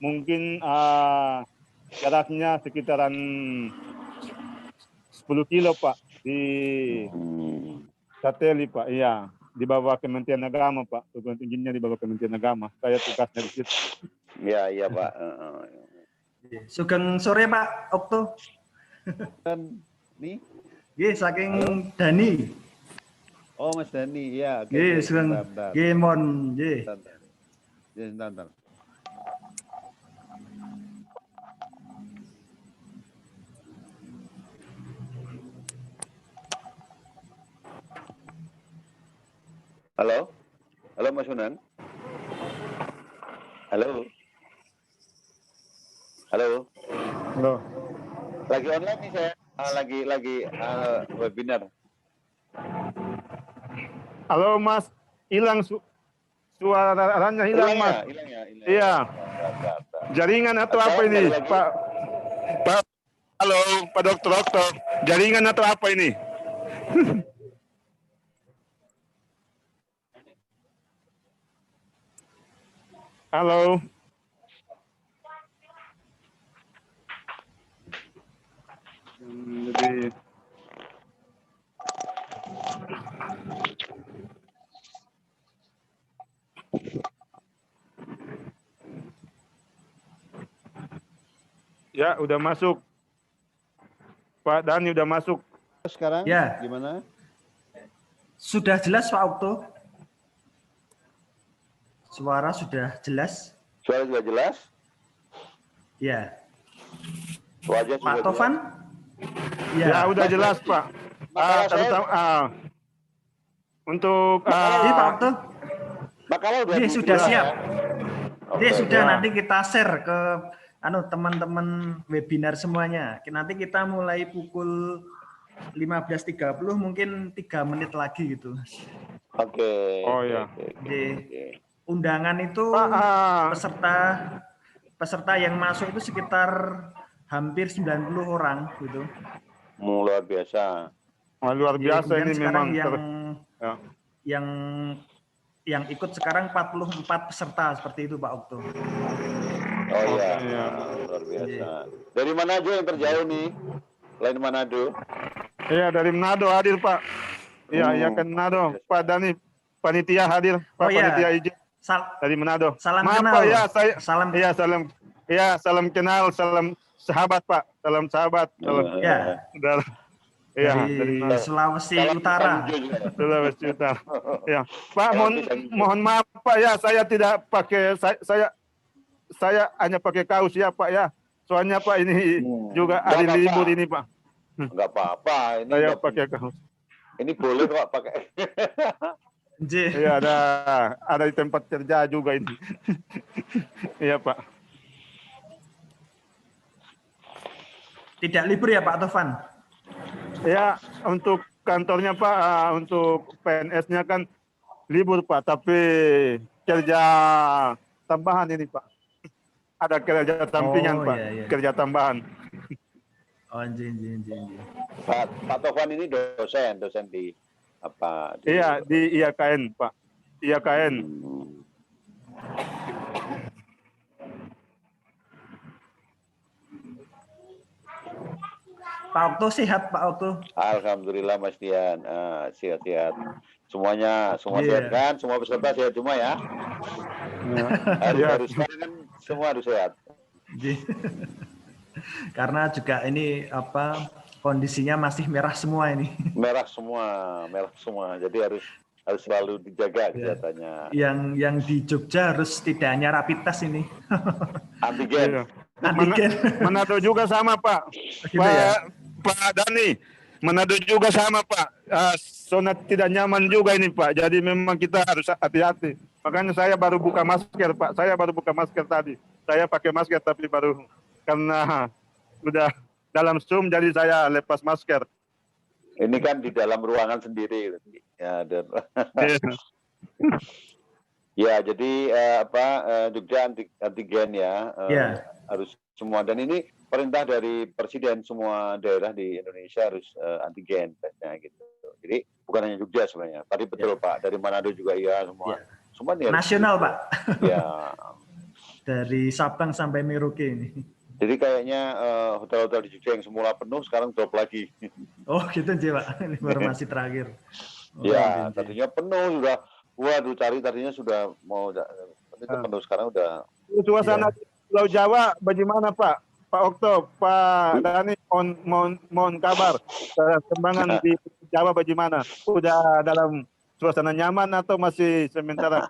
mungkin jaraknya sekitaran 10 kilo Pak di satelit Pak. Iya, di bawah Kementerian Agama Pak. Perguruan tingginya di bawah Kementerian Agama. Saya tugasnya di situ. Iya Pak. Sugeng sore Pak Okto. Kan nih. Nggih saking Dani. Oh Mas Dani, ya. Nggih, sugeng. Nggih mon, nggih. Sebentar. Halo? Halo Mas Unan? Halo? Halo? Halo. Lagi online nih saya. Lagi webinar. Halo Mas, hilang suaranya hilang Mas. Hilang ya. Iya. Jaringan atau apa ini, Pak? Halo, Pak Dokter. Jaringan atau apa ini? Halo. Jadi ya, udah masuk. Pak Dani udah masuk. Sekarang ya. Gimana? Sudah jelas Pak Okto? Suara sudah jelas? Suara sudah jelas? Ya. Wajah Pak sudah Tovan? Ya, udah jelas Pak. Untuk Pak Okto? Makalah udah sudah siap. Oke, Sudah ya. nanti kita share ke teman-teman webinar semuanya. Nanti kita mulai pukul 15.30 mungkin 3 menit lagi gitu. Oke. Oh ya. Oke. Undangan itu peserta yang masuk itu sekitar hampir 90 orang gitu. Luar biasa. Luar biasa ini memang. Yang ikut sekarang 44 peserta seperti itu Pak Okto. Oh iya, luar biasa. Dari Manado yang terjauh nih? Lain Manado? Iya, dari Manado hadir Pak. Iya, kan Manado. Pak Dani, panitia hadir. Pak panitia izin. Dari Manado. Salam Maaf kenal. Pak, ya saya. Salam. Iya, salam. Iya, salam kenal, salam sahabat Pak. Salam sahabat. Salam. Ya. Dari Sulawesi Utara. Sulawesi Utara. Ya, Pak, mohon maaf Pak ya, saya tidak pakai saya hanya pakai kaos ya Pak ya. Soalnya Pak ini juga hari libur ini Pak. Enggak apa-apa. Ini saya pakai kaos. Ini boleh kok pakai. Iya, ada di tempat kerja juga ini. Iya Pak. Tidak libur ya Pak Tovan? Ya, untuk kantornya Pak, untuk PNS-nya kan libur Pak, tapi kerja tambahan ini Pak. Ada kerja sampingan Pak, iya. kerja tambahan. Oh, anjing. Pak Tovan ini dosen di apa? Iya, di IAKN Pak. IAKN. Pak Okto sehat Pak Okto? Alhamdulillah Mas Dian, sehat-sehat. Semua sehat kan? Semua peserta sehat semua ya? Harus kan semua harus sehat. Karena juga ini kondisinya masih merah semua ini. Merah semua. Jadi harus selalu dijaga kesehatannya. Iya. Yang di Jogja harus tidak hanya rapid test ini. Antigen. Manado juga sama Pak. Gitu ya? Pak Dani, Manado juga sama Pak. Zona tidak nyaman juga ini Pak. Jadi memang kita harus hati-hati. Makanya saya baru buka masker Pak. Saya baru buka masker tadi. Saya pakai masker tapi baru karena udah dalam Zoom jadi saya lepas masker. Ini kan di dalam ruangan sendiri. Ya, ya jadi Jogja antigen ya. Harus semua, dan ini perintah dari Presiden, semua daerah di Indonesia harus antigen tesnya gitu. Jadi bukan hanya Jogja sebenarnya. Tadi betul Pak, dari Manado juga iya semua. Semua nih nasional Pak. Ya. dari Sabang sampai Merauke ini. Jadi kayaknya hotel-hotel di Jogja yang semula penuh sekarang drop lagi. Oh gitu Nji, Pak. Informasi terakhir. Oh, Ya, Nji. tadinya penuh sudah. Waduh, tadinya sudah mau itu penuh sekarang udah. Suasana di Pulau Jawa bagaimana Pak? Pak Okto, Pak Dani, mohon kabar. Perkembangan di Jawa bagaimana? Udah dalam suasana nyaman atau masih sementara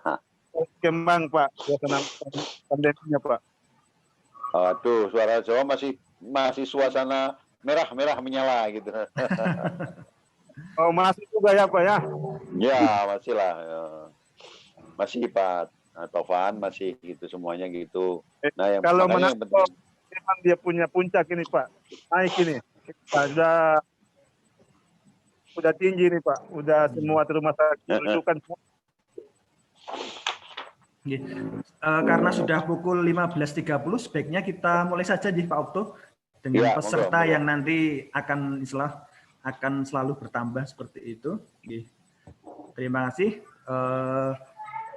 kembang Pak suasana pandeminya Pak? Aduh, suara Jawa masih suasana merah menyala gitu. Oh masih juga ya Pak ya? Ya, masih lah. Ya. Masih Pak Tovan, masih gitu semuanya gitu. Nah, yang Kalau makanya yang penting memang dia punya puncak ini Pak, naik ini. Udah tinggi nih Pak, udah semua rumah sakit rujukan semua. Karena sudah pukul 15.30, sebaiknya kita mulai saja Pak Okto dengan ya, peserta moga. yang nanti akan selalu bertambah seperti itu. Terima kasih.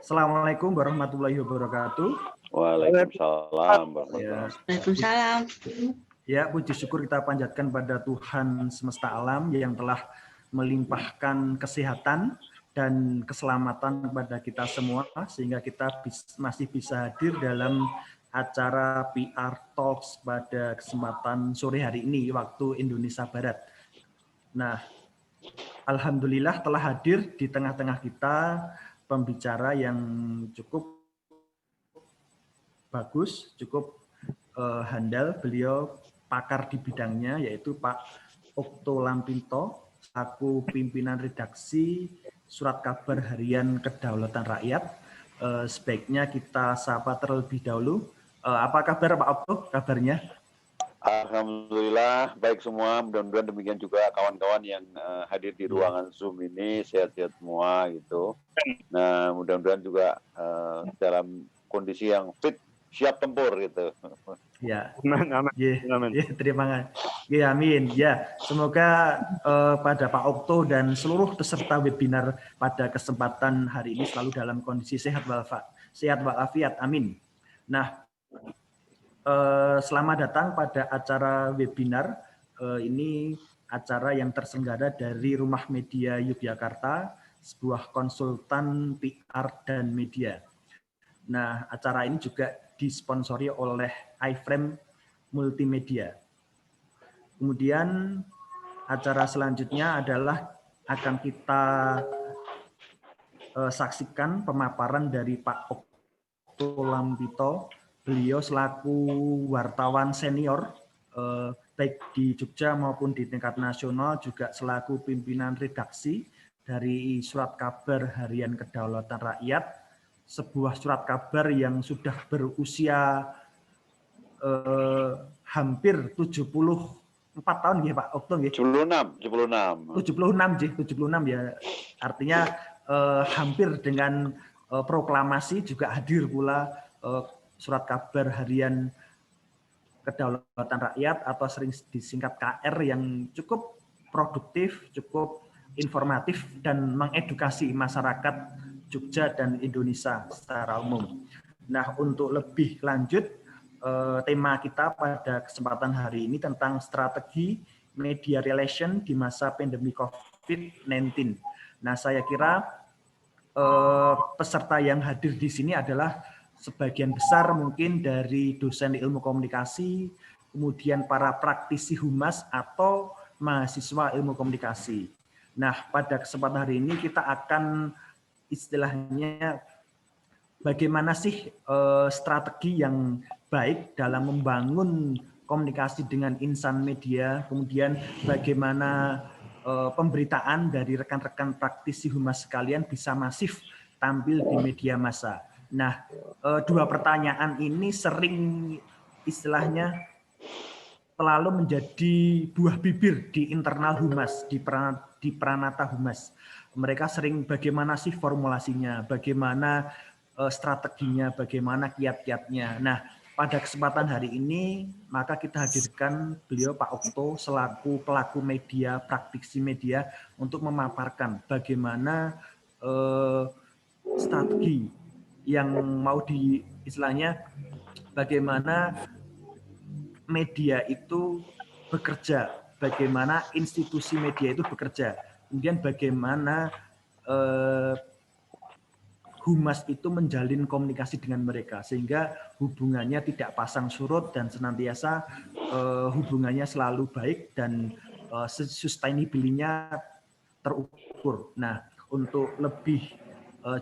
Assalamualaikum warahmatullahi wabarakatuh. Waalaikumsalam. Waalaikumsalam. Ya, puji syukur kita panjatkan pada Tuhan semesta alam yang telah melimpahkan kesehatan dan keselamatan kepada kita semua sehingga kita masih bisa hadir dalam acara PR Talks pada kesempatan sore hari ini waktu Indonesia Barat. Nah, alhamdulillah telah hadir di tengah-tengah kita pembicara yang cukup bagus, cukup handal. Beliau pakar di bidangnya yaitu Pak Okto Lampinto selaku pimpinan redaksi Surat Kabar Harian Kedaulatan Rakyat. Sebaiknya kita sapa terlebih dahulu. Apa kabar Pak Okto? Kabarnya? Alhamdulillah baik semua. Mudah-mudahan demikian juga kawan-kawan yang hadir di ruangan Zoom ini sehat-sehat semua gitu. Nah, mudah-mudahan juga dalam kondisi yang fit, siap tempur gitu. Ya, Amin. ya, terima kasih. Ya, amin. Ya, semoga pada Pak Okto dan seluruh peserta webinar pada kesempatan hari ini selalu dalam kondisi sehat walafiat. Amin. Nah, selamat datang pada acara webinar. Ini acara yang terselenggara dari Rumah Media Yogyakarta, sebuah konsultan PR dan media. Nah, acara ini juga disponsori oleh iFrame Multimedia. Kemudian acara selanjutnya adalah akan kita saksikan pemaparan dari Pak Okto Lampinto. Beliau selaku wartawan senior baik di Jogja maupun di tingkat nasional, juga selaku pimpinan redaksi dari Surat Kabar Harian Kedaulatan Rakyat, sebuah surat kabar yang sudah berusia hampir 74 tahun ya Pak Okto ya. 76 ya. Artinya hampir dengan proklamasi juga hadir pula Surat Kabar Harian Kedaulatan Rakyat atau sering disingkat KR yang cukup produktif, cukup informatif dan mengedukasi masyarakat Jogja dan Indonesia secara umum. Nah, untuk lebih lanjut, tema kita pada kesempatan hari ini tentang strategi media relation di masa pandemi COVID-19. Nah, saya kira peserta yang hadir di sini adalah sebagian besar mungkin dari dosen ilmu komunikasi, kemudian para praktisi humas atau mahasiswa ilmu komunikasi. Nah, pada kesempatan hari ini kita akan istilahnya bagaimana sih strategi yang baik dalam membangun komunikasi dengan insan media, kemudian bagaimana pemberitaan dari rekan-rekan praktisi humas sekalian bisa masif tampil di media massa. Nah, dua pertanyaan ini sering istilahnya selalu menjadi buah bibir di internal humas, di Pranata Humas. Mereka sering bagaimana sih formulasinya, bagaimana strateginya, bagaimana kiat-kiatnya. Nah, pada kesempatan hari ini, maka kita hadirkan beliau Pak Okto selaku pelaku media, praktisi media untuk memaparkan bagaimana strategi yang mau istilahnya bagaimana media itu bekerja, bagaimana institusi media itu bekerja, kemudian bagaimana humas itu menjalin komunikasi dengan mereka sehingga hubungannya tidak pasang surut dan senantiasa hubungannya selalu baik dan sustainability-nya terukur. Nah, untuk lebih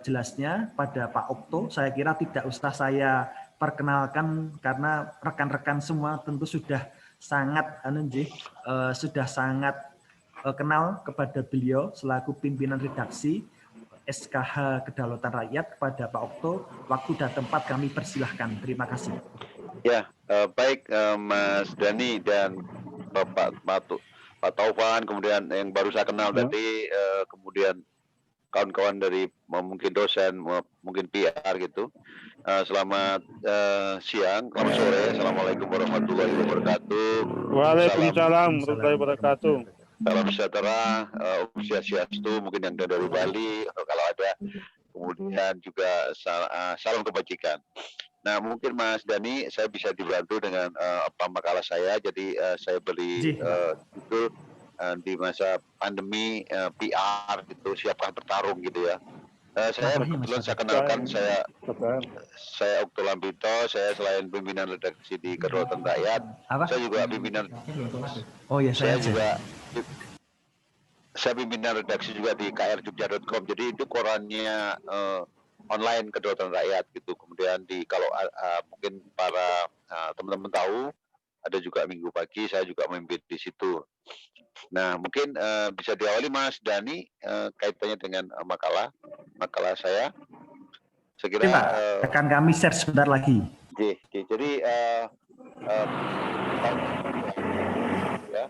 jelasnya pada Pak Okto, saya kira tidak usah saya perkenalkan karena rekan-rekan semua tentu sudah sangat kenal kepada beliau selaku pimpinan redaksi SKH Kedaulatan Rakyat. Kepada Pak Okto, waktu dan tempat kami persilahkan. Terima kasih. Ya, baik Mas Dani dan Pak Taufan, kemudian yang baru saya kenal tadi, kemudian kawan-kawan dari mungkin dosen, mungkin PR gitu. Selamat siang, selamat sore. Assalamualaikum warahmatullahi wabarakatuh. Waalaikumsalam warahmatullahi wabarakatuh. Salam sejahtera, Om Swastiastu, mungkin yang dari Bali kalau ada. Kemudian juga salam kebajikan. Nah, mungkin Mas Dani, saya bisa dibantu dengan makalah saya. Jadi saya beri judul di masa pandemi PR gitu, siapkah bertarung gitu ya. Saya kebetulan saya kenalkan, saya Okto Lambito, saya selain pimpinan redaksi di Kedaulatan Rakyat, saya juga pimpinan. Saya pimpinan redaksi juga di krjogja.com. Jadi itu korannya online Kedaulatan Rakyat gitu. Kemudian kalau mungkin para teman-teman tahu, ada juga Minggu Pagi saya juga memimpin di situ. Nah, mungkin bisa diawali Mas Dani kaitannya dengan makalah saya. Saya kira akan kami share sebentar lagi. Jadi ya,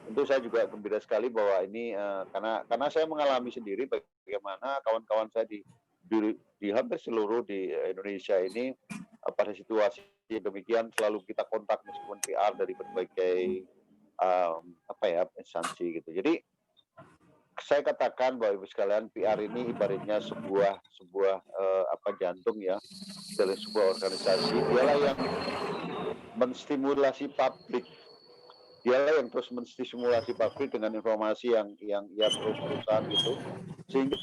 tentu saya juga gembira sekali bahwa ini karena saya mengalami sendiri bagaimana kawan-kawan saya di hampir seluruh di Indonesia ini pada situasi demikian selalu kita kontak meskipun PR dari berbagai instansi gitu. Jadi saya katakan bahwa Ibu sekalian, PR ini ibaratnya sebuah jantung ya dari sebuah organisasi. Dialah yang menstimulasi publik. Dialah yang terus menstimulasi publik dengan informasi yang terus-terusan gitu. Sehingga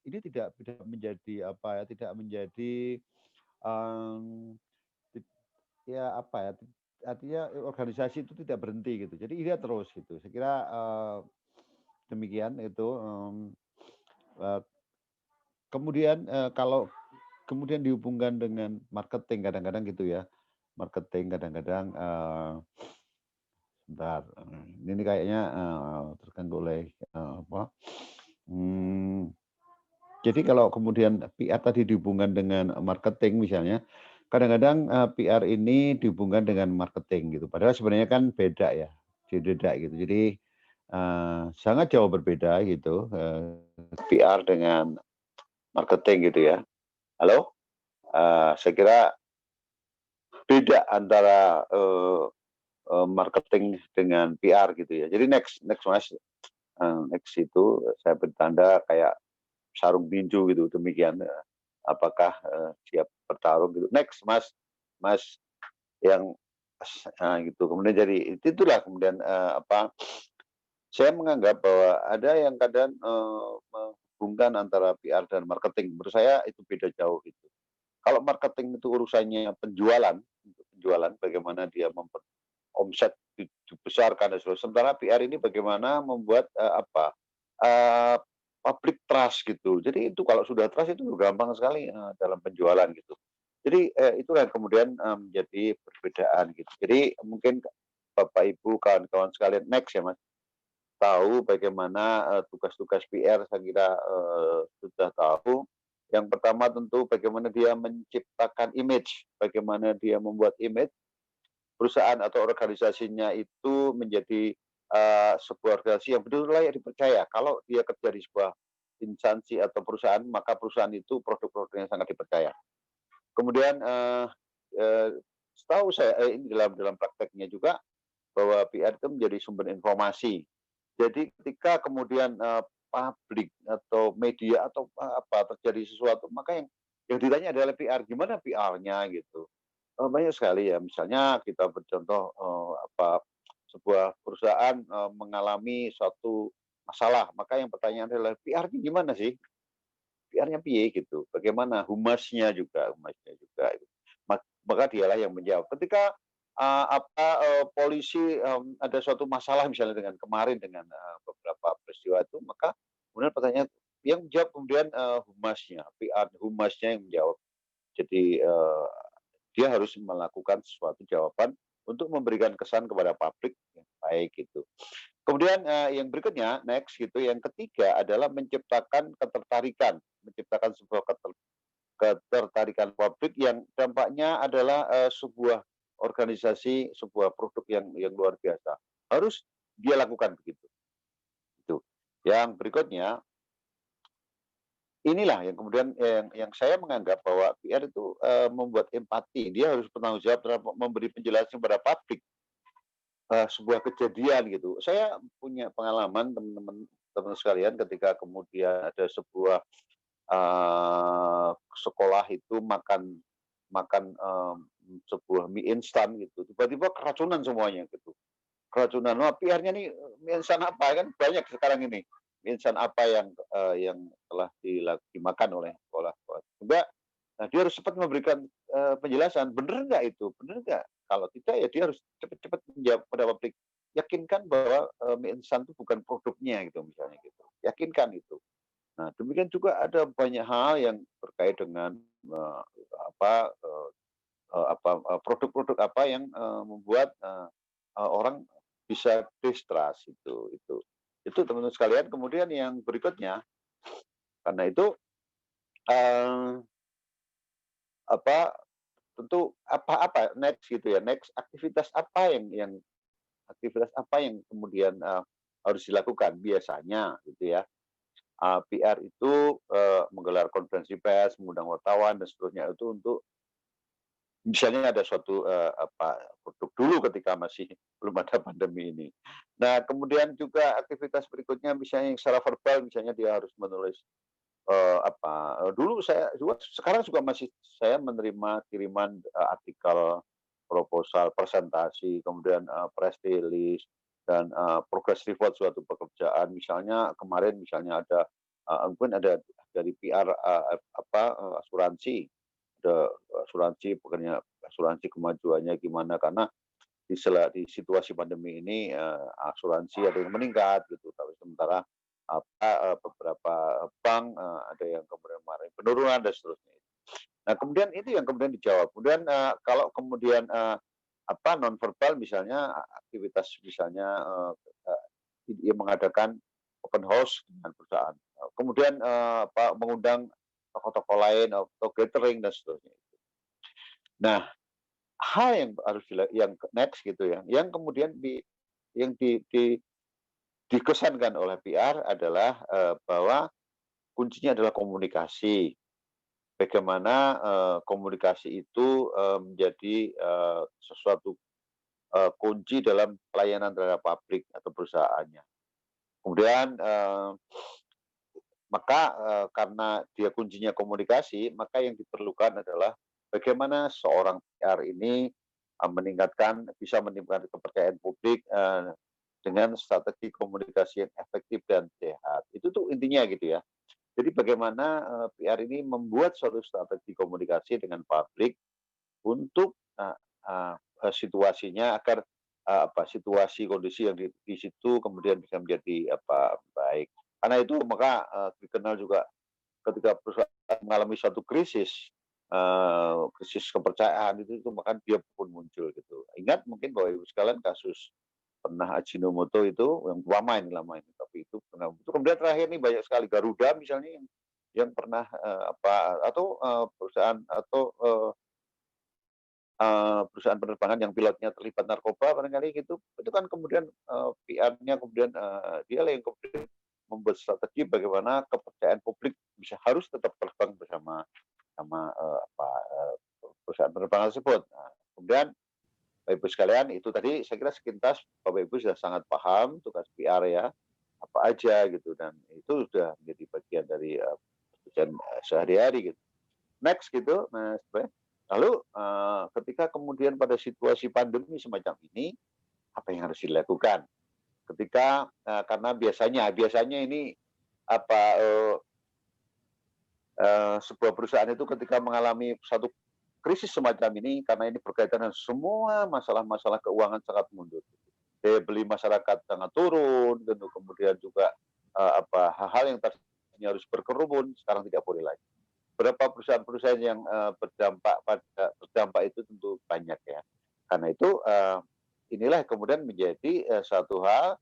ini tidak menjadi tidak menjadi artinya organisasi itu tidak berhenti gitu. Jadi ini terus gitu. Saya kira demikian itu. Kemudian kalau kemudian dihubungkan dengan marketing kadang-kadang gitu ya. Marketing kadang-kadang sebentar. Ini kayaknya terganggu oleh jadi kalau kemudian PR tadi dihubungkan dengan marketing misalnya, kadang-kadang PR ini dihubungkan dengan marketing gitu. Padahal sebenarnya kan beda ya, beda gitu. Jadi sangat jauh berbeda gitu PR dengan marketing gitu ya. Halo, saya kira beda antara marketing dengan PR gitu ya. Jadi next Mas, next itu saya bertanda kayak sarung tinju gitu, demikian. Apakah siap bertarung gitu. Next Mas yang gitu. Kemudian jadi itulah kemudian saya menganggap bahwa ada yang kadang menghubungkan antara PR dan marketing. Menurut saya itu beda jauh gitu. Kalau marketing itu urusannya penjualan bagaimana dia omset dibesarkan dan sebagainya. Sementara PR ini bagaimana membuat public trust gitu. Jadi itu kalau sudah trust itu gampang sekali dalam penjualan gitu. Jadi itulah yang kemudian menjadi perbedaan gitu. Jadi mungkin Bapak Ibu kawan-kawan sekalian next ya Mas, tahu bagaimana tugas-tugas PR saya kira sudah tahu. Yang pertama tentu bagaimana dia menciptakan image, bagaimana dia membuat image perusahaan atau organisasinya itu menjadi sebuah organisasi yang betul-betul layak dipercaya. Kalau dia kerja di sebuah instansi atau perusahaan, maka perusahaan itu produk-produknya sangat dipercaya. Kemudian setahu saya ini dalam prakteknya juga bahwa PR itu menjadi sumber informasi. Jadi ketika kemudian publik atau media atau terjadi sesuatu, maka yang ditanya adalah PR, gimana PR-nya gitu. Banyak sekali ya, misalnya kita bercontoh, sebuah perusahaan, mengalami suatu masalah, maka yang pertanyaan adalah, "PR-nya gimana sih? PR-nya piye?" Gitu. Bagaimana humasnya juga gitu. Maka dialah yang menjawab. Ketika, polisi, ada suatu masalah misalnya dengan kemarin dengan, beberapa peristiwa itu, maka kemudian pertanyaan yang menjawab kemudian, humasnya, PR humasnya yang menjawab. Jadi, dia harus melakukan sesuatu jawaban untuk memberikan kesan kepada publik yang baik gitu. Kemudian, yang berikutnya next gitu, yang ketiga adalah menciptakan sebuah ketertarikan publik yang dampaknya adalah, sebuah organisasi, sebuah produk yang luar biasa. Harus dia lakukan begitu, itu. Yang berikutnya, inilah yang kemudian yang saya menganggap bahwa PR itu, membuat empati. Dia harus bertanggung jawab terhadap memberi penjelasan kepada publik, sebuah kejadian gitu. Saya punya pengalaman teman-teman sekalian ketika kemudian ada sebuah, sekolah itu makan makan, sebuah mie instan gitu, tiba-tiba keracunan semuanya gitu. Keracunan, wah PR-nya nih, mie instan apa, kan banyak sekarang ini, mie instan apa yang telah dimakan oleh sekolah-sekolah. Juga, nah dia harus cepat memberikan, penjelasan, bener nggak itu, bener nggak? Kalau tidak ya dia harus cepat-cepat menjawab pada publik, yakinkan bahwa, mie instan itu bukan produknya gitu misalnya gitu, yakinkan itu. Nah demikian juga ada banyak hal yang terkait dengan, eee, apa, eee produk-produk apa yang, membuat, orang bisa distrust itu. Itu teman-teman sekalian, kemudian yang berikutnya, karena itu, eee, apa, tentu next gitu ya, next aktivitas apa yang kemudian, harus dilakukan biasanya gitu ya, PR itu, menggelar konferensi pers, mengundang wartawan dan seterusnya itu untuk misalnya ada suatu, produk dulu ketika masih belum ada pandemi ini. Nah, kemudian juga aktivitas berikutnya misalnya yang secara verbal, misalnya dia harus menulis, dulu saya juga sekarang juga masih saya menerima kiriman, artikel, proposal, presentasi, kemudian, press release, dan, progress report suatu pekerjaan. Misalnya kemarin misalnya ada, mungkin ada dari PR, asuransi. Ada asuransi bukannya asuransi kemajuannya gimana, karena di situasi pandemi ini, asuransi ada yang meningkat gitu, tapi sementara beberapa bank, ada yang kemudian kemarin penurunan dan seterusnya. Nah, kemudian itu yang kemudian dijawab. Kemudian, kalau kemudian, non verbal misalnya aktivitas misalnya, dia mengadakan open house dengan perusahaan, kemudian, mengundang tokoh-tokoh lain atau gathering dan seterusnya. Nah, hal yang harus yang next gitu ya, yang kemudian yang dikesankan oleh PR adalah, bahwa kuncinya adalah komunikasi. Bagaimana, komunikasi itu, menjadi, sesuatu, kunci dalam pelayanan terhadap publik atau perusahaannya. Kemudian, maka, karena dia kuncinya komunikasi, maka yang diperlukan adalah bagaimana seorang PR ini, bisa meningkatkan kepercayaan publik, dengan strategi komunikasi yang efektif dan sehat. Itu tuh intinya gitu ya. Jadi bagaimana, PR ini membuat suatu strategi komunikasi dengan publik untuk, situasinya agar, situasi kondisi yang di situ kemudian bisa menjadi baik. Karena itu maka, dikenal juga ketika perusahaan mengalami suatu krisis, krisis kepercayaan itu maka dia pun muncul gitu. Ingat mungkin Bapak Ibu sekalian kasus pernah Ajinomoto itu yang lama ini, tapi itu pernah itu kemudian terakhir nih banyak sekali Garuda misalnya yang pernah, atau, perusahaan atau, perusahaan penerbangan yang pilotnya terlibat narkoba barangkali gitu, itu kan kemudian, PR-nya kemudian, dialah yang kemudian membuat strategi bagaimana kepercayaan publik harus tetap terbang bersama sama, perusahaan penerbangan tersebut. Nah, kemudian Bapak Ibu sekalian, itu tadi saya kira sekilas Bapak Ibu sudah sangat paham tugas PR ya, apa aja gitu, dan itu sudah menjadi bagian dari, pekerjaan, sehari-hari gitu. Next gitu, Mas Bray. Lalu ketika kemudian pada situasi pandemi semacam ini, apa yang harus dilakukan? Ketika karena biasanya ini apa sebuah perusahaan itu ketika mengalami satu krisis semacam ini, karena ini berkaitan dengan semua masalah-masalah keuangan sangat mundur. Daya beli masyarakat sangat turun, tentu kemudian juga hal-hal yang tadinya harus berkerumun sekarang tidak boleh lagi. Berapa perusahaan-perusahaan yang berdampak itu tentu banyak ya. Karena itu inilah kemudian menjadi satu hal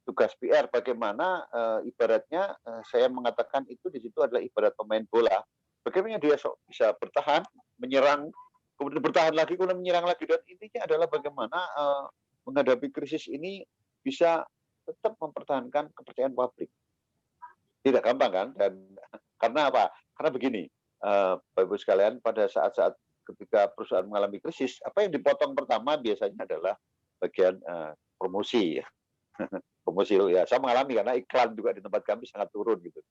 tugas PR bagaimana ibaratnya saya mengatakan itu di situ adalah ibarat pemain bola. Bagaimana dia bisa bertahan, menyerang, kemudian bertahan lagi, kemudian menyerang lagi. Dan intinya adalah bagaimana menghadapi krisis ini bisa tetap mempertahankan kepercayaan publik. Tidak gampang kan? Dan karena apa? Karena begini, Bapak Ibu sekalian, pada saat-saat ketika perusahaan mengalami krisis, apa yang dipotong pertama biasanya adalah bagian promosi. Promosi ya, saya mengalami karena iklan juga di tempat kami sangat turun gitu.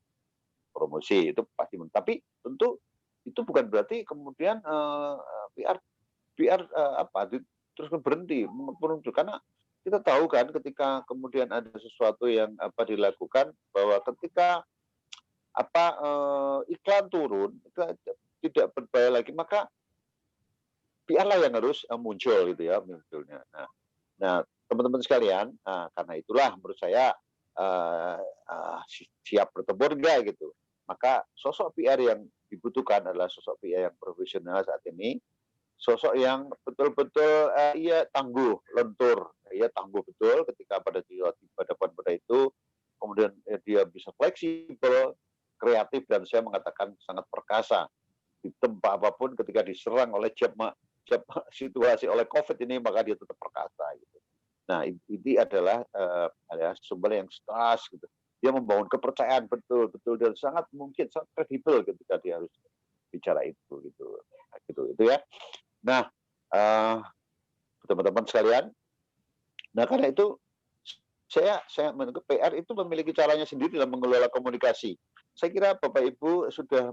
Promosi itu pasti, tapi tentu itu bukan berarti kemudian PR terus berhenti menurun, karena kita tahu kan ketika kemudian ada sesuatu yang dilakukan bahwa ketika iklan turun itu tidak berbahaya lagi, maka PR lah yang harus muncul gitu ya munculnya. Nah teman-teman sekalian, karena itulah menurut saya siap bertempur enggak gitu. Maka sosok PR yang dibutuhkan adalah sosok PR yang profesional saat ini, sosok yang betul-betul ia tangguh, lentur, ia tangguh betul ketika pada depan itu, kemudian dia bisa fleksibel, kreatif, dan saya mengatakan sangat perkasa di tempat apapun. Ketika diserang oleh situasi oleh COVID ini, maka dia tetap perkasa gitu. Nah, ini adalah sumber yang stras gitu. Dia membangun kepercayaan betul-betul dan sangat kredibel ketika dia harus bicara itu gitu. Nah, gitu itu ya. Nah, teman-teman sekalian, nah karena itu saya menurut PR itu memiliki caranya sendiri dalam mengelola komunikasi. Saya kira Bapak Ibu sudah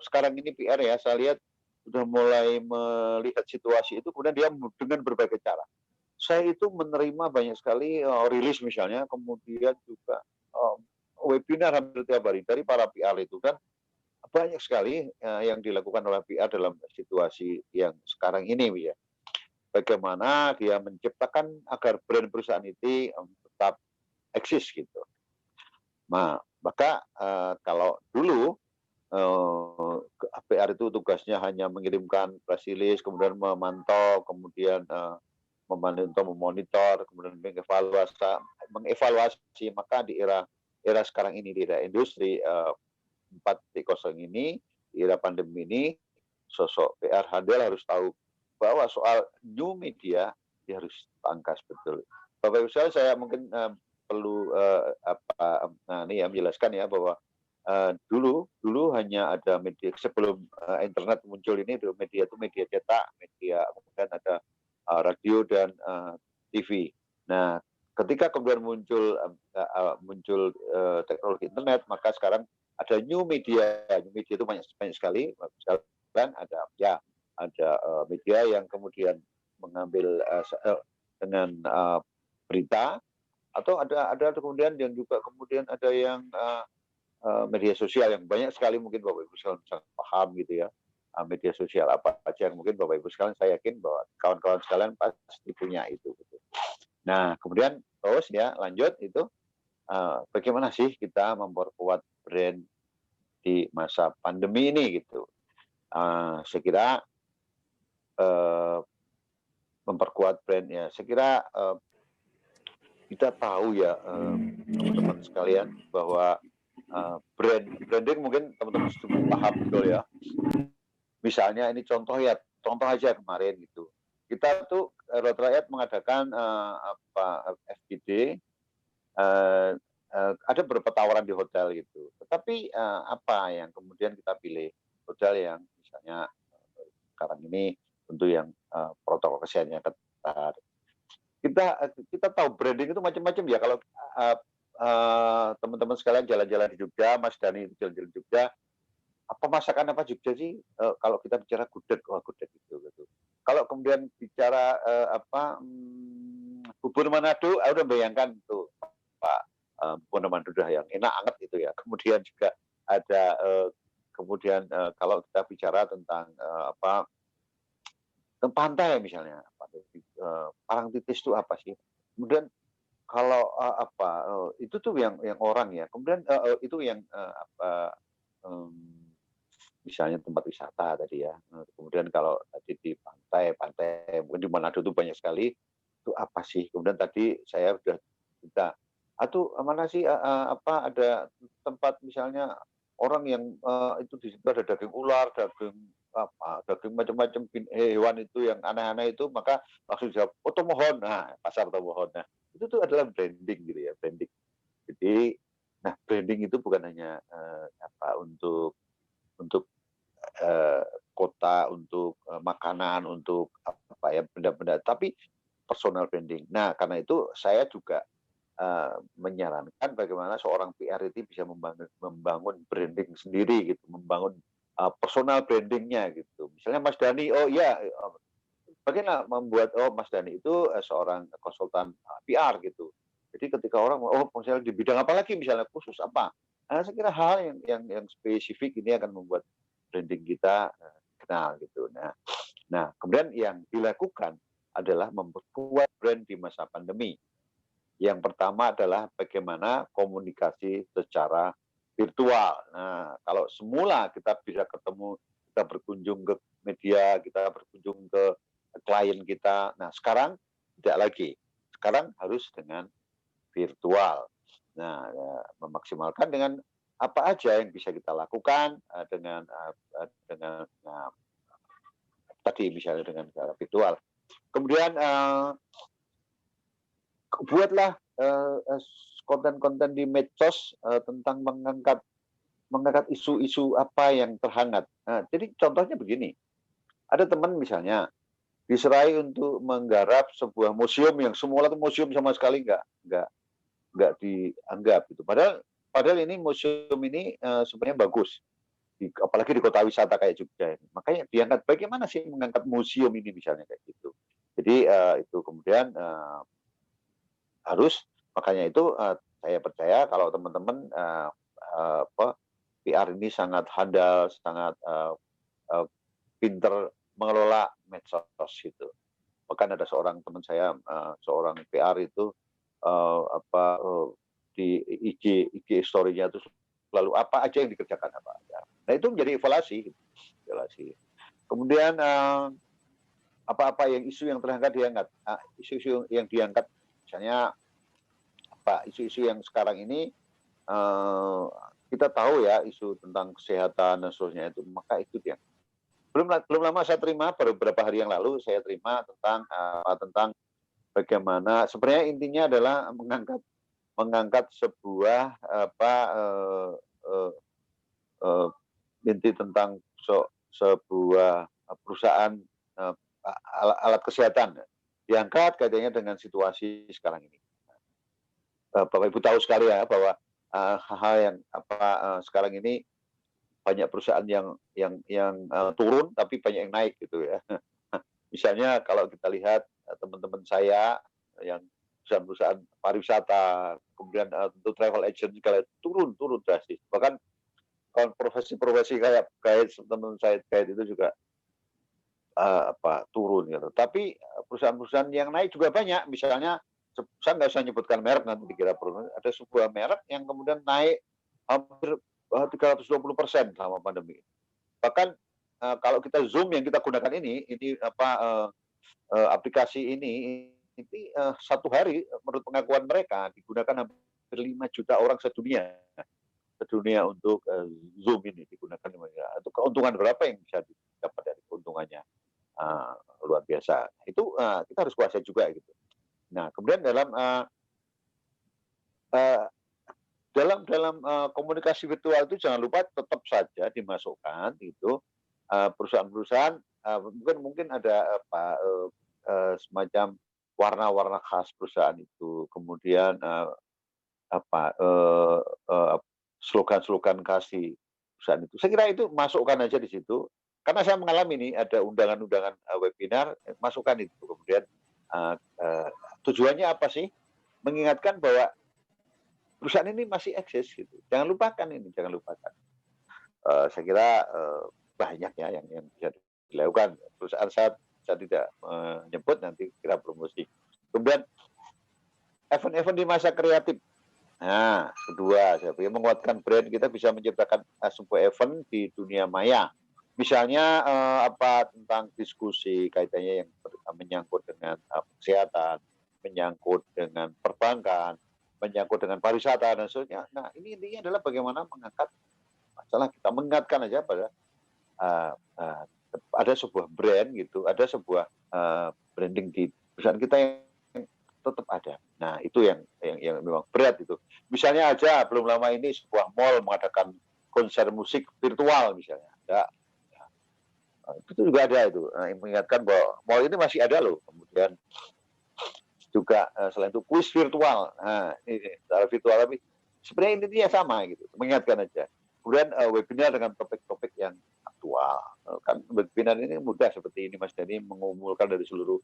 sekarang ini PR ya, saya lihat sudah mulai melihat situasi itu, kemudian dia dengan berbagai cara. Saya itu menerima banyak sekali rilis misalnya, kemudian juga webinar hampir tiap hari dari para PR itu, kan banyak sekali yang dilakukan oleh PR dalam situasi yang sekarang ini ya. Bagaimana dia menciptakan agar brand perusahaan itu tetap eksis gitu. Nah, maka kalau dulu PR itu tugasnya hanya mengirimkan press release, kemudian memantau, kemudian memonitor, kemudian mengevaluasi, maka di era sekarang ini, di era industri 4.0 ini, di era pandemi ini, sosok PR handal harus tahu bahwa soal new media dia harus tangkas betul. Bapak Ibu saya mungkin perlu menjelaskan ya bahwa dulu hanya ada media sebelum internet muncul ini, media itu media cetak, media kemudian ada radio dan TV. Nah, ketika kemudian muncul teknologi internet, maka sekarang ada new media. New media itu banyak sekali. Dan ada media yang kemudian mengambil dengan berita, atau ada kemudian yang juga kemudian ada yang media sosial yang banyak sekali, mungkin Bapak Ibu sekalian sangat paham gitu ya. Media sosial apa aja yang mungkin Bapak Ibu sekalian, saya yakin bahwa kawan-kawan sekalian pasti punya itu gitu. Nah, kemudian terus ya lanjut itu bagaimana sih kita memperkuat brand di masa pandemi ini gitu. Saya kira memperkuat brand ya. Saya kira kita tahu ya teman-teman sekalian bahwa branding mungkin teman-teman sudah paham betul ya. Misalnya ini contoh aja kemarin gitu. Kita tuh Road Rakyat mengadakan FGD, ada beberapa tawaran di hotel gitu. Tetapi apa yang kemudian kita pilih? Hotel yang misalnya sekarang ini tentu yang protokol kesehatannya ketat. Kita tahu branding itu macam-macam ya. Kalau teman-teman sekalian jalan-jalan di Jogja, Mas Dani jalan-jalan di Jogja, apa masakan apa Jogja sih? Kalau kita bicara gudeg, wah gudeg itu gitu. Kalau kemudian bicara bubur Manado, udah bayangkan tuh Pak bubur Manado dah yang enak anget itu ya. Kemudian juga ada kemudian kalau kita bicara tentang pantai misalnya, Parangtritis itu apa sih? Kemudian kalau itu tuh yang orang ya. Kemudian itu yang misalnya tempat wisata tadi ya. Kemudian kalau tadi di pantai mungkin di Manado itu banyak sekali. Itu apa sih? Kemudian tadi saya sudah minta, atau mana sih ada tempat misalnya orang yang itu di situ ada daging ular, daging macam-macam hewan itu yang aneh-aneh itu, maka langsung jawab, oh Tomohon, nah pasar Tomohon. Nah itu tuh adalah branding gitu ya, branding. Jadi, nah branding itu bukan hanya untuk kota, untuk makanan, untuk apa ya benda-benda, tapi personal branding. Nah karena itu saya juga menyarankan bagaimana seorang PR itu bisa membangun branding sendiri gitu, membangun personal brandingnya gitu. Misalnya Mas Dhani, oh iya, bagaimana membuat Mas Dhani itu seorang konsultan PR gitu. Jadi ketika orang misalnya di bidang apa lagi misalnya khusus apa, saya kira hal yang spesifik ini akan membuat branding kita kenal gitu. Nah kemudian yang dilakukan adalah memperkuat brand di masa pandemi. Yang pertama adalah bagaimana komunikasi secara virtual. Nah, kalau semula kita bisa ketemu, kita berkunjung ke media, kita berkunjung ke klien kita. Nah, sekarang tidak lagi. Sekarang harus dengan virtual. Nah, memaksimalkan dengan apa aja yang bisa kita lakukan dengan tadi misalnya dengan virtual. Kemudian buatlah konten-konten di medsos tentang mengangkat isu-isu apa yang terhangat. Nah, jadi contohnya begini, ada teman misalnya diserai untuk menggarap sebuah museum yang semula itu museum sama sekali nggak dianggap gitu. Padahal ini museum ini sebenarnya bagus, apalagi di kota wisata kayak Jogja ini. Makanya diangkat bagaimana sih mengangkat museum ini misalnya kayak gitu. Jadi itu kemudian makanya itu saya percaya kalau teman-teman PR ini sangat handal, sangat pinter mengelola medsos gitu. Bahkan ada seorang teman saya, seorang PR itu di IG story-nya itu lalu apa aja yang dikerjakan apa aja. Nah itu menjadi evaluasi. Kemudian apa-apa yang isu yang diangkat, isu-isu yang diangkat misalnya isu-isu yang sekarang ini kita tahu ya isu tentang kesehatan dan seterusnya itu, maka itu dia. Belum lama saya terima, baru beberapa hari yang lalu saya terima tentang bagaimana sebenarnya intinya adalah mengangkat sebuah inti tentang sebuah perusahaan alat kesehatan diangkat kaitannya dengan situasi sekarang ini. Bapak Ibu tahu sekali ya bahwa hal-hal yang sekarang ini banyak perusahaan yang turun tapi banyak yang naik gitu ya. Misalnya kalau kita lihat teman-teman saya yang perusahaan pariwisata, kemudian untuk travel agent juga turun drastis. Bahkan kalau profesi-profesi kayak guide, teman saya guide itu juga turun gitu. Tapi perusahaan-perusahaan yang naik juga banyak. Misalnya saya nggak usah nyebutkan merek, nanti dikira ada sebuah merek yang kemudian naik hampir 320% selama pandemi. Bahkan kalau kita Zoom yang kita gunakan ini aplikasi ini satu hari menurut pengakuan mereka digunakan hampir 5 juta orang sedunia untuk Zoom ini digunakan. Itu keuntungan berapa yang bisa didapat dari keuntungannya luar biasa. Itu kita harus kuasai juga gitu. Nah, kemudian dalam komunikasi virtual itu jangan lupa tetap saja dimasukkan itu perusahaan-perusahaan mungkin ada semacam warna-warna khas perusahaan itu, kemudian slogan-slogan khas perusahaan itu. Saya kira itu masukkan aja di situ. Karena saya mengalami ini ada undangan-undangan webinar, masukkan itu. Kemudian tujuannya apa sih? Mengingatkan bahwa perusahaan ini masih eksis gitu. Jangan lupakan ini, jangan lupakan. Saya kira banyak ya yang bisa dilakukan. Perusahaan saya tidak menyebut, nanti kira promosi. Kemudian event-event di masa kreatif. Nah, kedua, saya pikir menguatkan brand, kita bisa menciptakan sebuah event di dunia maya. Misalnya tentang diskusi kaitannya yang menyangkut dengan kesehatan, menyangkut dengan perbankan, menyangkut dengan pariwisata dan seterusnya. Nah, ini intinya adalah bagaimana mengangkat masalah, kita mengingatkan aja pada ada sebuah brand gitu, ada sebuah branding di perusahaan kita yang tetap ada. Nah, itu yang memang berat itu. Misalnya aja belum lama ini sebuah mall mengadakan konser musik virtual misalnya. Itu juga ada itu. Mengingatkan bahwa mall ini masih ada loh. Kemudian juga selain itu kuis virtual. Nah, ini secara virtual tapi sebenarnya intinya sama gitu. Mengingatkan aja. Kemudian webinar dengan topik-topik yang aktual. Kan webinar ini mudah seperti ini Mas Dhani, mengumpulkan dari seluruh,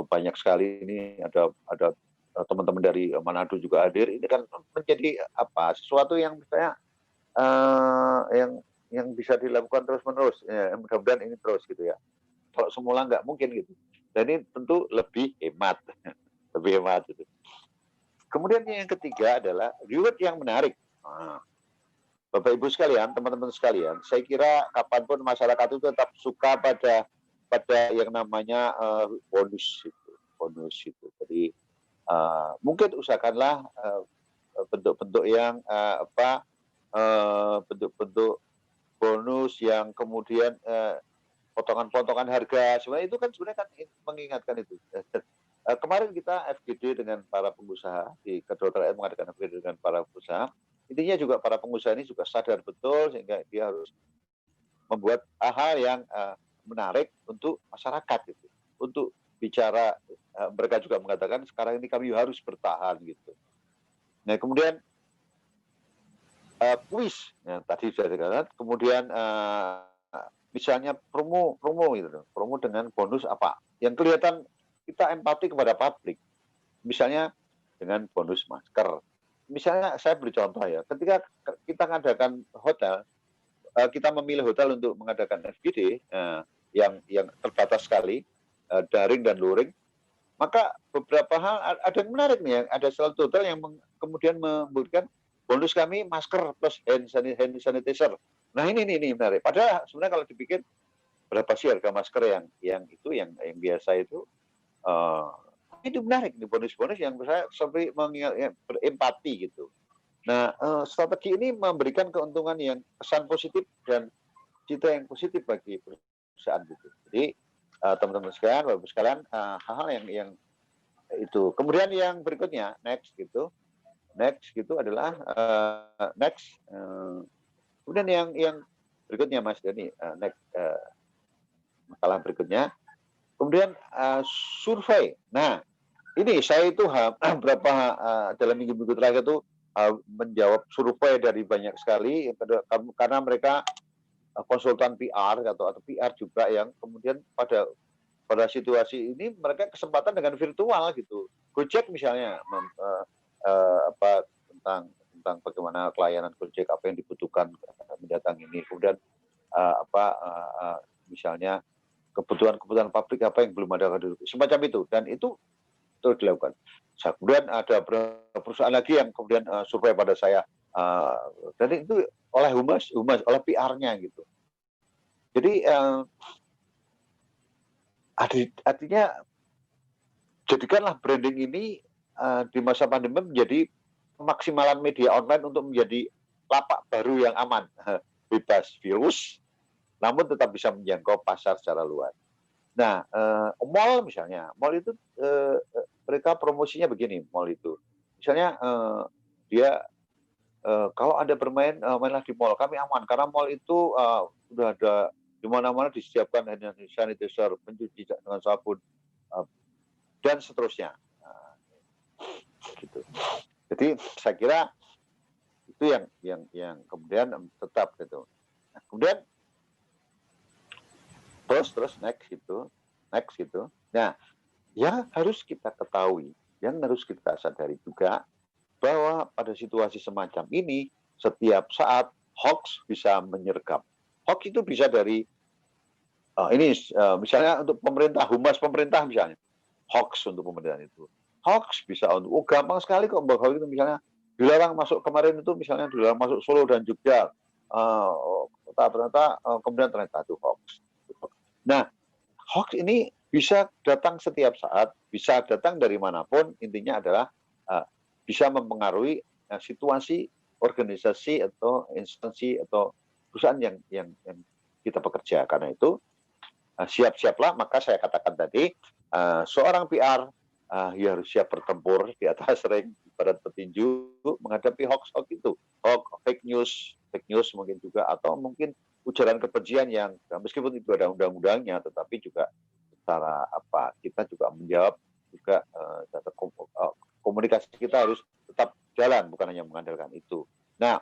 banyak sekali ini, ada teman-teman dari Manado juga hadir. Ini kan menjadi sesuatu yang misalnya yang bisa dilakukan terus-menerus. Ya, mudah-mudahan ini terus gitu ya. Kalau semula nggak mungkin gitu. Dan ini tentu lebih hemat, lebih hemat gitu. Kemudian yang ketiga adalah reward yang menarik. Bapak Ibu sekalian, teman-teman sekalian, saya kira kapanpun masyarakat itu tetap suka pada yang namanya bonus itu. Jadi mungkin usahakanlah bentuk-bentuk yang bentuk-bentuk bonus yang kemudian potongan-potongan harga. Sebenarnya itu kan mengingatkan itu. Kemarin kita FGD dengan para pengusaha di Kedua Rakyat mengadakan FGD dengan para pengusaha. Intinya juga para pengusaha ini juga sadar betul sehingga dia harus membuat hal-hal yang menarik untuk masyarakat gitu. Untuk bicara, mereka juga mengatakan sekarang ini kami harus bertahan gitu. Nah, kemudian kuis yang tadi sudah dikatakan, kemudian misalnya promo gitu, promo dengan bonus apa yang kelihatan kita empati kepada publik, misalnya dengan bonus masker. Misalnya saya beri contoh ya, ketika kita mengadakan hotel, kita memilih hotel untuk mengadakan FGD yang terbatas sekali, daring dan luring, maka beberapa hal ada yang menarik nih, ada salah satu hotel yang kemudian memberikan bonus kami masker plus hand sanitizer. Nah ini menarik. Padahal sebenarnya kalau dipikir berapa sih harga masker yang biasa itu, itu menarik, ini bonus-bonus yang saya sampai berempati gitu. Nah, strategi ini memberikan keuntungan yang kesan positif dan citra yang positif bagi perusahaan gitu. Jadi teman-teman sekalian, Bapak sekalian, hal-hal yang itu. Kemudian yang berikutnya next gitu adalah kemudian yang berikutnya Mas Dhani, masalah berikutnya. Kemudian survei. Nah, ini saya itu dalam minggu-minggu terakhir itu menjawab survei dari banyak sekali karena mereka konsultan PR atau PR juga yang kemudian pada situasi ini mereka kesempatan dengan virtual gitu. Gojek misalnya tentang bagaimana pelayanan Gojek, apa yang dibutuhkan mendatang ini, kemudian misalnya kebutuhan pabrik apa yang belum ada semacam itu, dan itu terus dilakukan. Kemudian ada perusahaan lagi yang kemudian survei pada saya, dan itu oleh humas oleh PR-nya gitu. Jadi artinya jadikanlah branding ini di masa pandemi menjadi pemaksimalan media online untuk menjadi lapak baru yang aman, bebas virus, namun tetap bisa menjangkau pasar secara luas. Nah, mall misalnya, mall itu mereka promosinya begini, mall itu. Misalnya dia kalau Anda bermain, mainlah di mall, kami aman karena mall itu sudah ada di mana-mana disediakan hand sanitizer, pencuci dengan sabun dan seterusnya. Gitu. Jadi saya kira itu yang kemudian tetap gitu. Nah, kemudian terus next gitu. Nah, yang harus kita ketahui, yang harus kita sadari juga bahwa pada situasi semacam ini setiap saat hoax bisa menyergap. Hoax itu bisa dari misalnya untuk pemerintah, humas pemerintah misalnya, hoax untuk pemerintahan itu. Hoax bisa untuk gampang sekali kok Mbak itu misalnya dilarang masuk kemarin itu misalnya dilarang masuk Solo dan Jogja. Kemudian ternyata itu hoax. Nah, hoax ini bisa datang setiap saat, bisa datang dari manapun, intinya adalah bisa mempengaruhi situasi organisasi atau instansi atau perusahaan yang kita bekerja. Karena itu siap-siaplah, maka saya katakan tadi seorang PR ya harus siap bertempur di atas ring ibarat petinju menghadapi hoax itu, fake news mungkin juga, atau mungkin ujaran kebencian yang meskipun itu ada undang-undangnya, tetapi juga secara kita juga menjawab juga komunikasi kita harus tetap jalan, bukan hanya mengandalkan itu. Nah,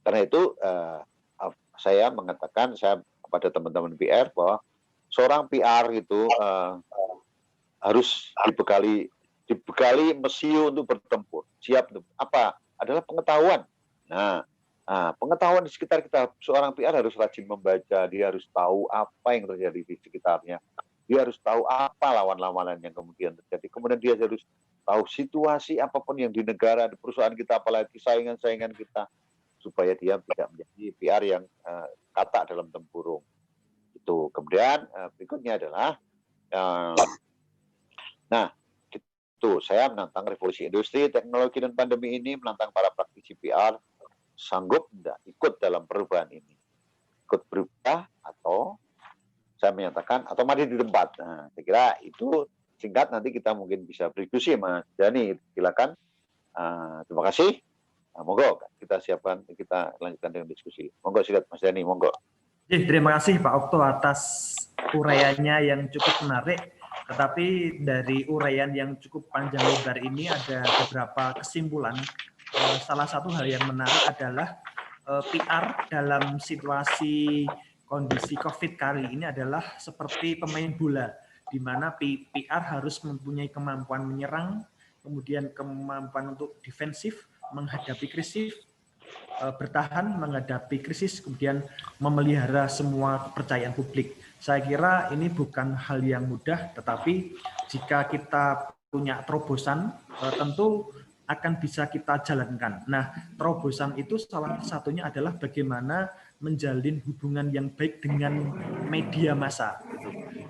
karena itu saya mengatakan kepada teman-teman PR bahwa seorang PR itu harus dibekali mesiu untuk bertempur, siap untuk apa? Adalah pengetahuan. Nah, pengetahuan di sekitar kita, seorang PR harus rajin membaca, dia harus tahu apa yang terjadi di sekitarnya, dia harus tahu apa lawan-lawanan yang kemudian terjadi, kemudian dia harus tahu situasi apapun yang di negara, di perusahaan kita, apalagi saingan-saingan kita, supaya dia tidak menjadi PR yang katak dalam tempurung. Itu. Kemudian berikutnya adalah saya menantang revolusi industri, teknologi dan pandemi ini, menantang para praktisi PR sanggup tidak ikut dalam perubahan ini, ikut berubah atau saya menyatakan atau mati di tempat. Nah, saya kira itu singkat, nanti kita mungkin bisa berdiskusi, Mas Dhani, silakan. Terima kasih. Monggo kita lanjutkan dengan diskusi. Monggo silakan Mas Dhani, monggo. Terima kasih Pak Okto atas uraiannya yang cukup menarik. Tetapi dari uraian yang cukup panjang lebar ini ada beberapa kesimpulan. Salah satu hal yang menarik adalah PR dalam situasi kondisi COVID kali ini adalah seperti pemain bola, di mana PR harus mempunyai kemampuan menyerang, kemudian kemampuan untuk defensif, menghadapi krisis, bertahan menghadapi krisis, kemudian memelihara semua kepercayaan publik. Saya kira ini bukan hal yang mudah, tetapi jika kita punya terobosan, tentu akan bisa kita jalankan. Nah, terobosan itu salah satunya adalah bagaimana menjalin hubungan yang baik dengan media massa.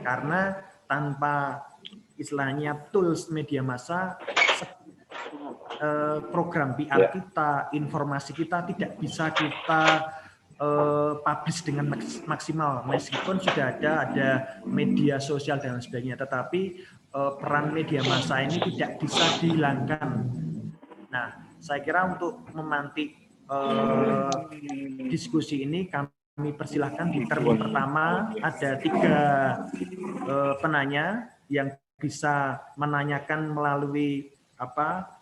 Karena tanpa istilahnya tools media massa, program PR kita, informasi kita tidak bisa kita publish dengan maksimal, meskipun sudah ada media sosial dan sebagainya, tetapi peran media massa ini tidak bisa dihilangkan. Nah, saya kira untuk memantik diskusi ini, kami persilahkan di termin pertama ada 3 penanya yang bisa menanyakan melalui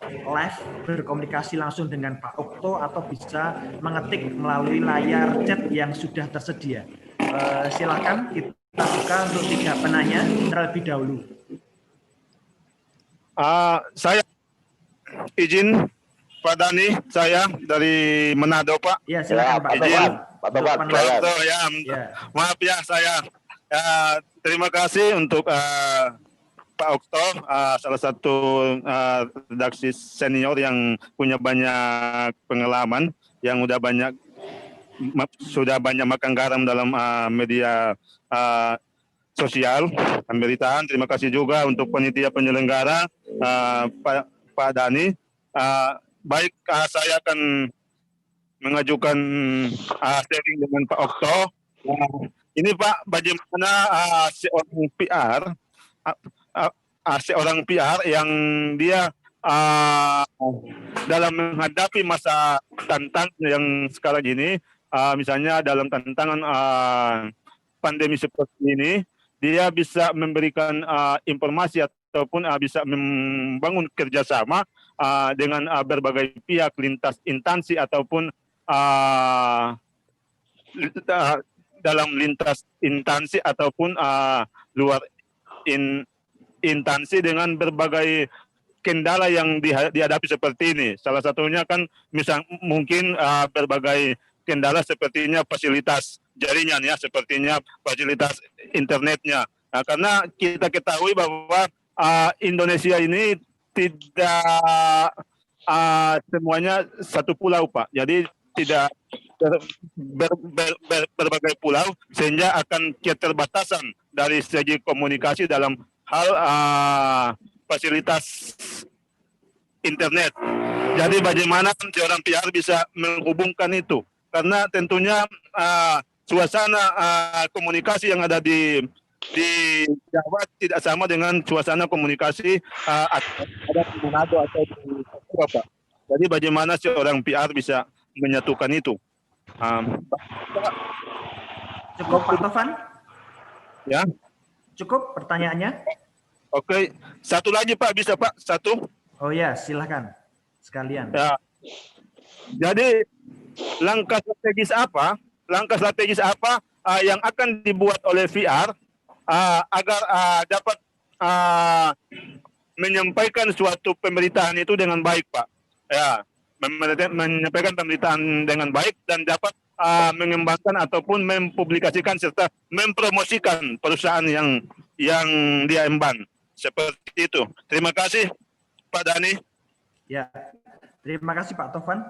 live, berkomunikasi langsung dengan Pak Okto, atau bisa mengetik melalui layar chat yang sudah tersedia. Silakan kita buka untuk 3 penanya terlebih dahulu. Saya izin Pak Dhani, saya dari Manado, Pak. Ya, silakan Pak. Izin Pak Tobat. Maaf ya, saya terima kasih untuk Pak Okto, salah satu redaksi senior yang punya banyak pengalaman, yang sudah banyak makan garam dalam media sosial pemberitaan. Terima kasih juga untuk panitia penyelenggara Pak Dhani. Baik, saya akan mengajukan sharing dengan Pak Okto. Ini Pak, bagaimana seorang PR yang dia dalam menghadapi masa tantangan yang sekarang ini, misalnya dalam tantangan pandemi seperti ini, dia bisa memberikan informasi ataupun bisa membangun kerjasama dengan berbagai pihak, lintas instansi ataupun dalam lintas instansi ataupun luar instansi dengan berbagai kendala yang dihadapi seperti ini. Salah satunya kan mungkin berbagai kendala sepertinya fasilitas jaringan ya, sepertinya fasilitas internetnya. Nah, karena kita ketahui bahwa Indonesia ini tidak semuanya satu pulau, Pak. Jadi tidak berbagai pulau, sehingga akan keterbatasan dari segi komunikasi dalam hal fasilitas internet. Jadi bagaimana seorang PR bisa menghubungkan itu? Karena tentunya suasana komunikasi yang ada di Jawa tidak sama dengan suasana komunikasi ada di Manado atau di Papua, Pak. Jadi bagaimana seorang PR bisa menyatukan itu? Cukup Pak Tovan? Ya. Cukup pertanyaannya? Oke, satu lagi Pak, bisa Pak? Satu. Oh ya, silakan sekalian. Ya. Jadi langkah strategis apa yang akan dibuat oleh VR agar dapat menyampaikan suatu pemberitaan itu dengan baik, Pak? Ya, menyampaikan pemberitaan dengan baik dan dapat mengembangkan ataupun mempublikasikan serta mempromosikan perusahaan yang dia emban. Seperti itu. Terima kasih Pak Dhani. Ya, terima kasih Pak Tovan.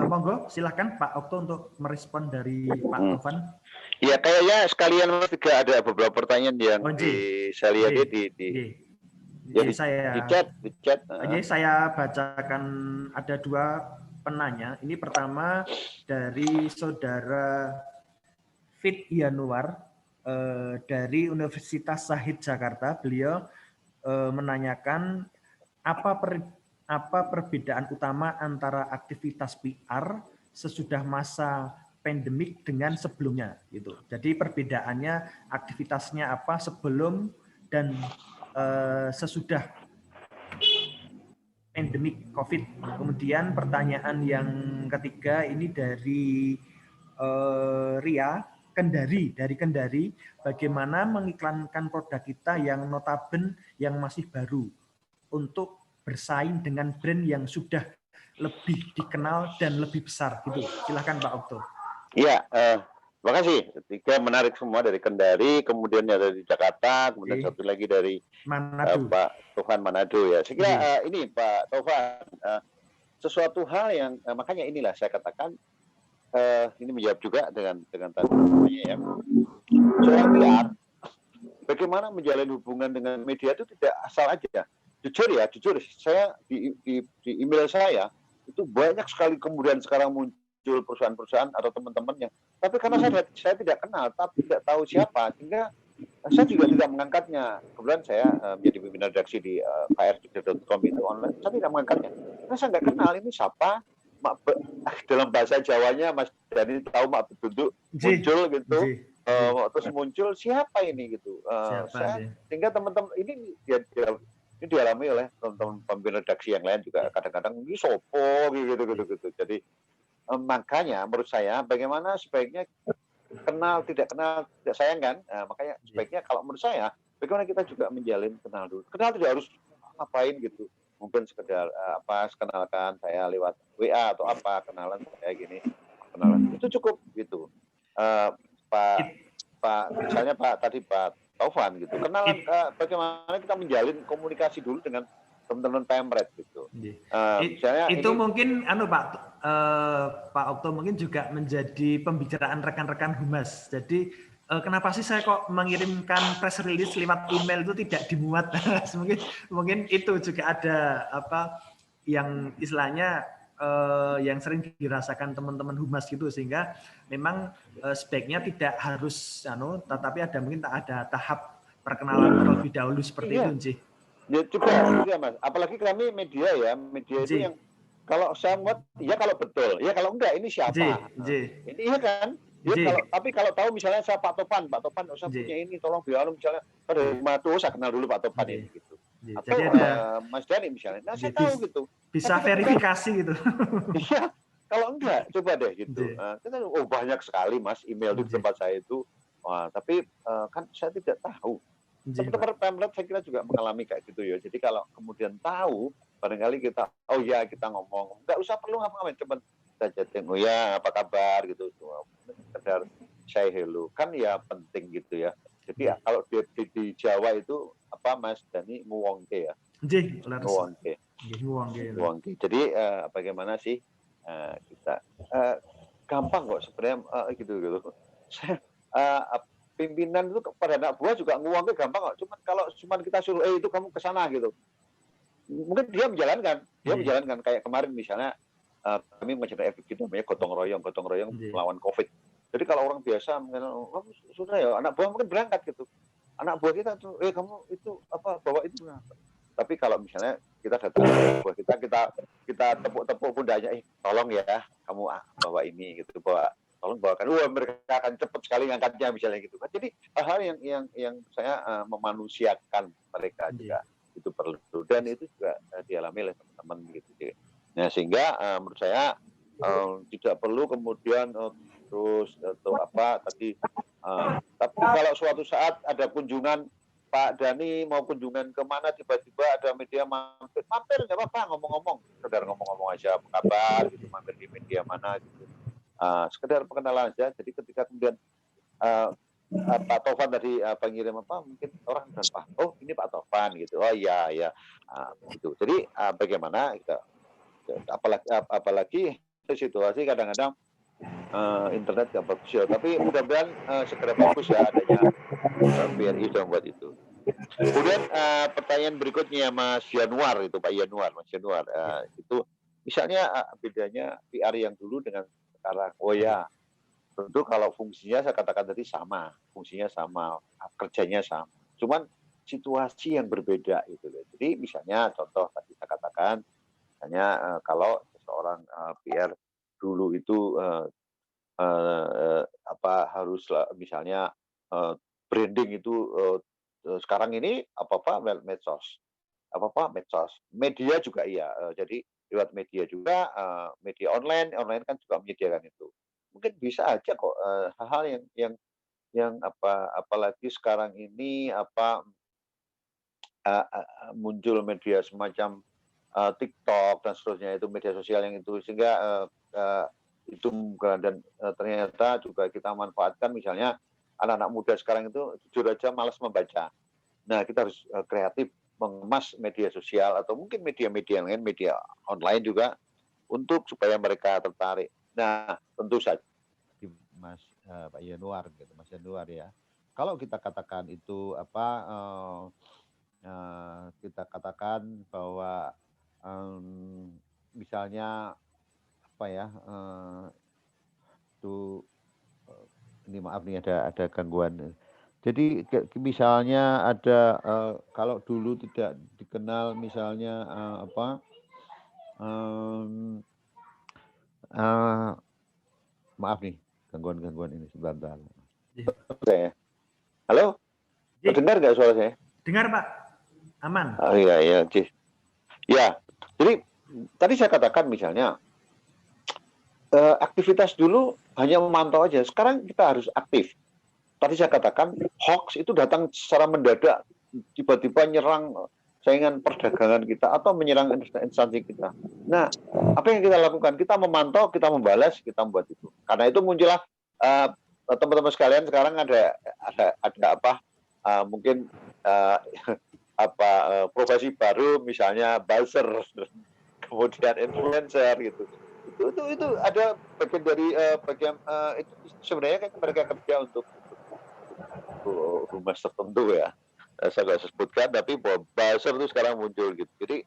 Monggo, silahkan Pak Okto untuk merespon dari Pak Tovan. Ya, kayaknya sekalian juga ada beberapa pertanyaan yang saya lihat di chat. Jadi saya bacakan, ada dua penanya. Ini pertama dari saudara Fit Yanuar dari Universitas Syahid Jakarta. Beliau menanyakan apa perbedaan utama antara aktivitas PR sesudah masa pandemik dengan sebelumnya gitu. Jadi perbedaannya aktivitasnya apa sebelum dan sesudah pandemik COVID. Kemudian pertanyaan yang ketiga ini dari Ria dari Kendari, bagaimana mengiklankan produk kita yang notaben yang masih baru untuk bersaing dengan brand yang sudah lebih dikenal dan lebih besar gitu. Silakan Pak Okto. Iya, terima kasih. Tiga menarik semua dari Kendari, kemudian ada di Jakarta, kemudian satu lagi dari Manado. Pak Tovan Manado ya. Saya kira ini Pak Tovan, sesuatu hal yang makanya inilah saya katakan ini menjawab juga dengan tadi ya. Soal PR, bagaimana menjalin hubungan dengan media itu tidak asal aja. Jujur saya di email saya itu banyak sekali kemudian sekarang muncul perusahaan-perusahaan atau teman-teman yang, tapi karena saya tidak kenal, tapi tidak tahu siapa, sehingga saya juga tidak mengangkatnya. Kebetulan saya menjadi pimpinan redaksi di krjogja.com itu online, saya tidak mengangkatnya. Karena saya nggak kenal ini siapa. Dalam bahasa Jawanya Mas Dhani tahu mak beduduk muncul gitu, terus muncul siapa ini gitu. Sehingga teman-teman ini dialami oleh teman-teman pemimpin redaksi yang lain juga kadang-kadang ini sopo gitu. Jadi makanya menurut saya bagaimana sebaiknya kenal tidak sayangkan. Makanya sebaiknya kalau menurut saya bagaimana kita juga menjalin kenal dulu. Kenal tidak harus ngapain gitu. Mungkin sekedar kenalkan saya lewat WA atau kenalan saya gini, kenalan itu cukup gitu. Pak misalnya Pak Taufan gitu, kenalan bagaimana kita menjalin komunikasi dulu dengan teman-teman Pemret gitu. Misalnya itu ini, mungkin Pak Okto mungkin juga menjadi pembicaraan rekan-rekan humas. Jadi kenapa sih saya kok mengirimkan press release lewat email itu tidak dimuat? mungkin itu juga ada yang istilahnya yang sering dirasakan teman-teman humas gitu, sehingga memang sebaiknya tidak harus tetapi mungkin ada tahap perkenalan terlebih dahulu seperti itu, Nji. Ya juga Mas. Apalagi kami media itu yang kalau saya buat ya kalau betul, ya kalau enggak ini siapa? Ini iya kan? Ya, kalau tahu misalnya saya Pak Topan, saya punya ini, tolong biar misalnya dari Manado, saya kenal dulu Pak Topan ini gitu. Atau jadi ada Mas Dhani misalnya, saya tahu gitu. Bisa verifikasi gitu. Iya, Kalau enggak, coba deh gitu. Iya. Kita banyak sekali Mas email di Iya. tempat saya itu. Wah, tapi kan saya tidak tahu. Iya, Pak. Teman-teman Pemret saya kira juga mengalami kayak gitu ya. Jadi kalau kemudian tahu, barangkali kita, oh ya kita ngomong, nggak usah perlu ngapa-ngapain, cuma kita chatting, oh ya apa kabar gitu, sekedar say hello, kan ya penting gitu ya. Jadi Iya. kalau di Jawa itu apa Mas Dani muwongke ya, Nggih, leres. muwongke, Nggih, nguwongke. muwongke. Jadi bagaimana sih kita gampang kok sebenarnya gitu. Saya pimpinan itu pada anak buah juga nguangnya gampang kok. Cuman kita suruh itu kamu ke sana gitu. Mungkin dia menjalankan kayak kemarin misalnya kami mencoba efek itu namanya gotong royong melawan Covid. Jadi kalau orang biasa sudah ya anak buah mungkin berangkat gitu. Anak buah kita tuh kamu itu apa bawa itu. Tapi kalau misalnya kita datang ke buah kita tepuk-tepuk pundaknya, tolong ya kamu bawa ini gitu, tolong bawakan. Mereka akan cepat sekali ngangkatnya misalnya gitu kan. Jadi hal-hal yang saya memanusiakan mereka juga itu perlu, dan itu juga dialami oleh teman-teman gitu. Nah sehingga menurut saya tidak perlu kemudian terus atau apa tadi. Tapi kalau suatu saat ada kunjungan Pak Dani mau kunjungan kemana, tiba-tiba ada media mampir nggak apa-apa, ngomong-ngomong, sekedar ngomong-ngomong aja apa kabar gitu, mampir di media mana gitu. Sekedar pengenalan aja. Jadi ketika kemudian Pak Tovan tadi pengirim apa, mungkin orang dan Pak, oh ini Pak Tovan gitu, oh iya gitu. Jadi bagaimana kita, apalagi situasi kadang-kadang internet nggak bagus ya, tapi mudah-mudahan segera bagus ya adanya BRI sudah membuat itu. Kemudian pertanyaan berikutnya Mas Januar itu Pak Januar, Mas Januar itu misalnya bedanya PR yang dulu dengan sekarang. Oh ya, tentu kalau fungsinya saya katakan tadi sama, fungsinya sama, kerjanya sama. Cuman situasi yang berbeda itu. Jadi misalnya contoh tadi saya katakan, misalnya kalau seorang PR dulu itu harus misalnya branding itu sekarang ini apa-apa medsos. Media juga iya. Jadi lewat media juga, media online kan juga menyediakan itu. Mungkin bisa aja kok hal-hal yang apalagi sekarang ini muncul media semacam TikTok dan seterusnya, itu media sosial yang itu, sehingga itu dan ternyata juga kita manfaatkan. Misalnya anak-anak muda sekarang itu jujur aja malas membaca. Nah kita harus kreatif mengemas media sosial atau mungkin media-media lain, media online juga, untuk supaya mereka tertarik. Nah tentu saja Pak Yanuar gitu, Mas Yanuar ya. Kalau kita katakan itu kita katakan bahwa misalnya ini maaf nih ada gangguan. Jadi misalnya ada kalau dulu tidak dikenal misalnya maaf nih gangguan ini sebentar. Halo, dengar nggak suara saya? Dengar Pak, aman. Oh iya ya. Jadi tadi saya katakan misalnya aktivitas dulu hanya memantau aja. Sekarang kita harus aktif. Tadi saya katakan hoax itu datang secara mendadak, tiba-tiba nyerang saingan perdagangan kita atau menyerang instansi kita. Nah, apa yang kita lakukan? Kita memantau, kita membalas, kita membuat itu. Karena itu muncullah teman-teman sekalian sekarang ada mungkin profesi baru, misalnya buzzer, kemudian influencer gitu. Itu ada bagian dari itu sebenarnya kan mereka kerja untuk humas tertentu ya. Saya nggak sebutkan, tapi buzzer itu sekarang muncul gitu. Jadi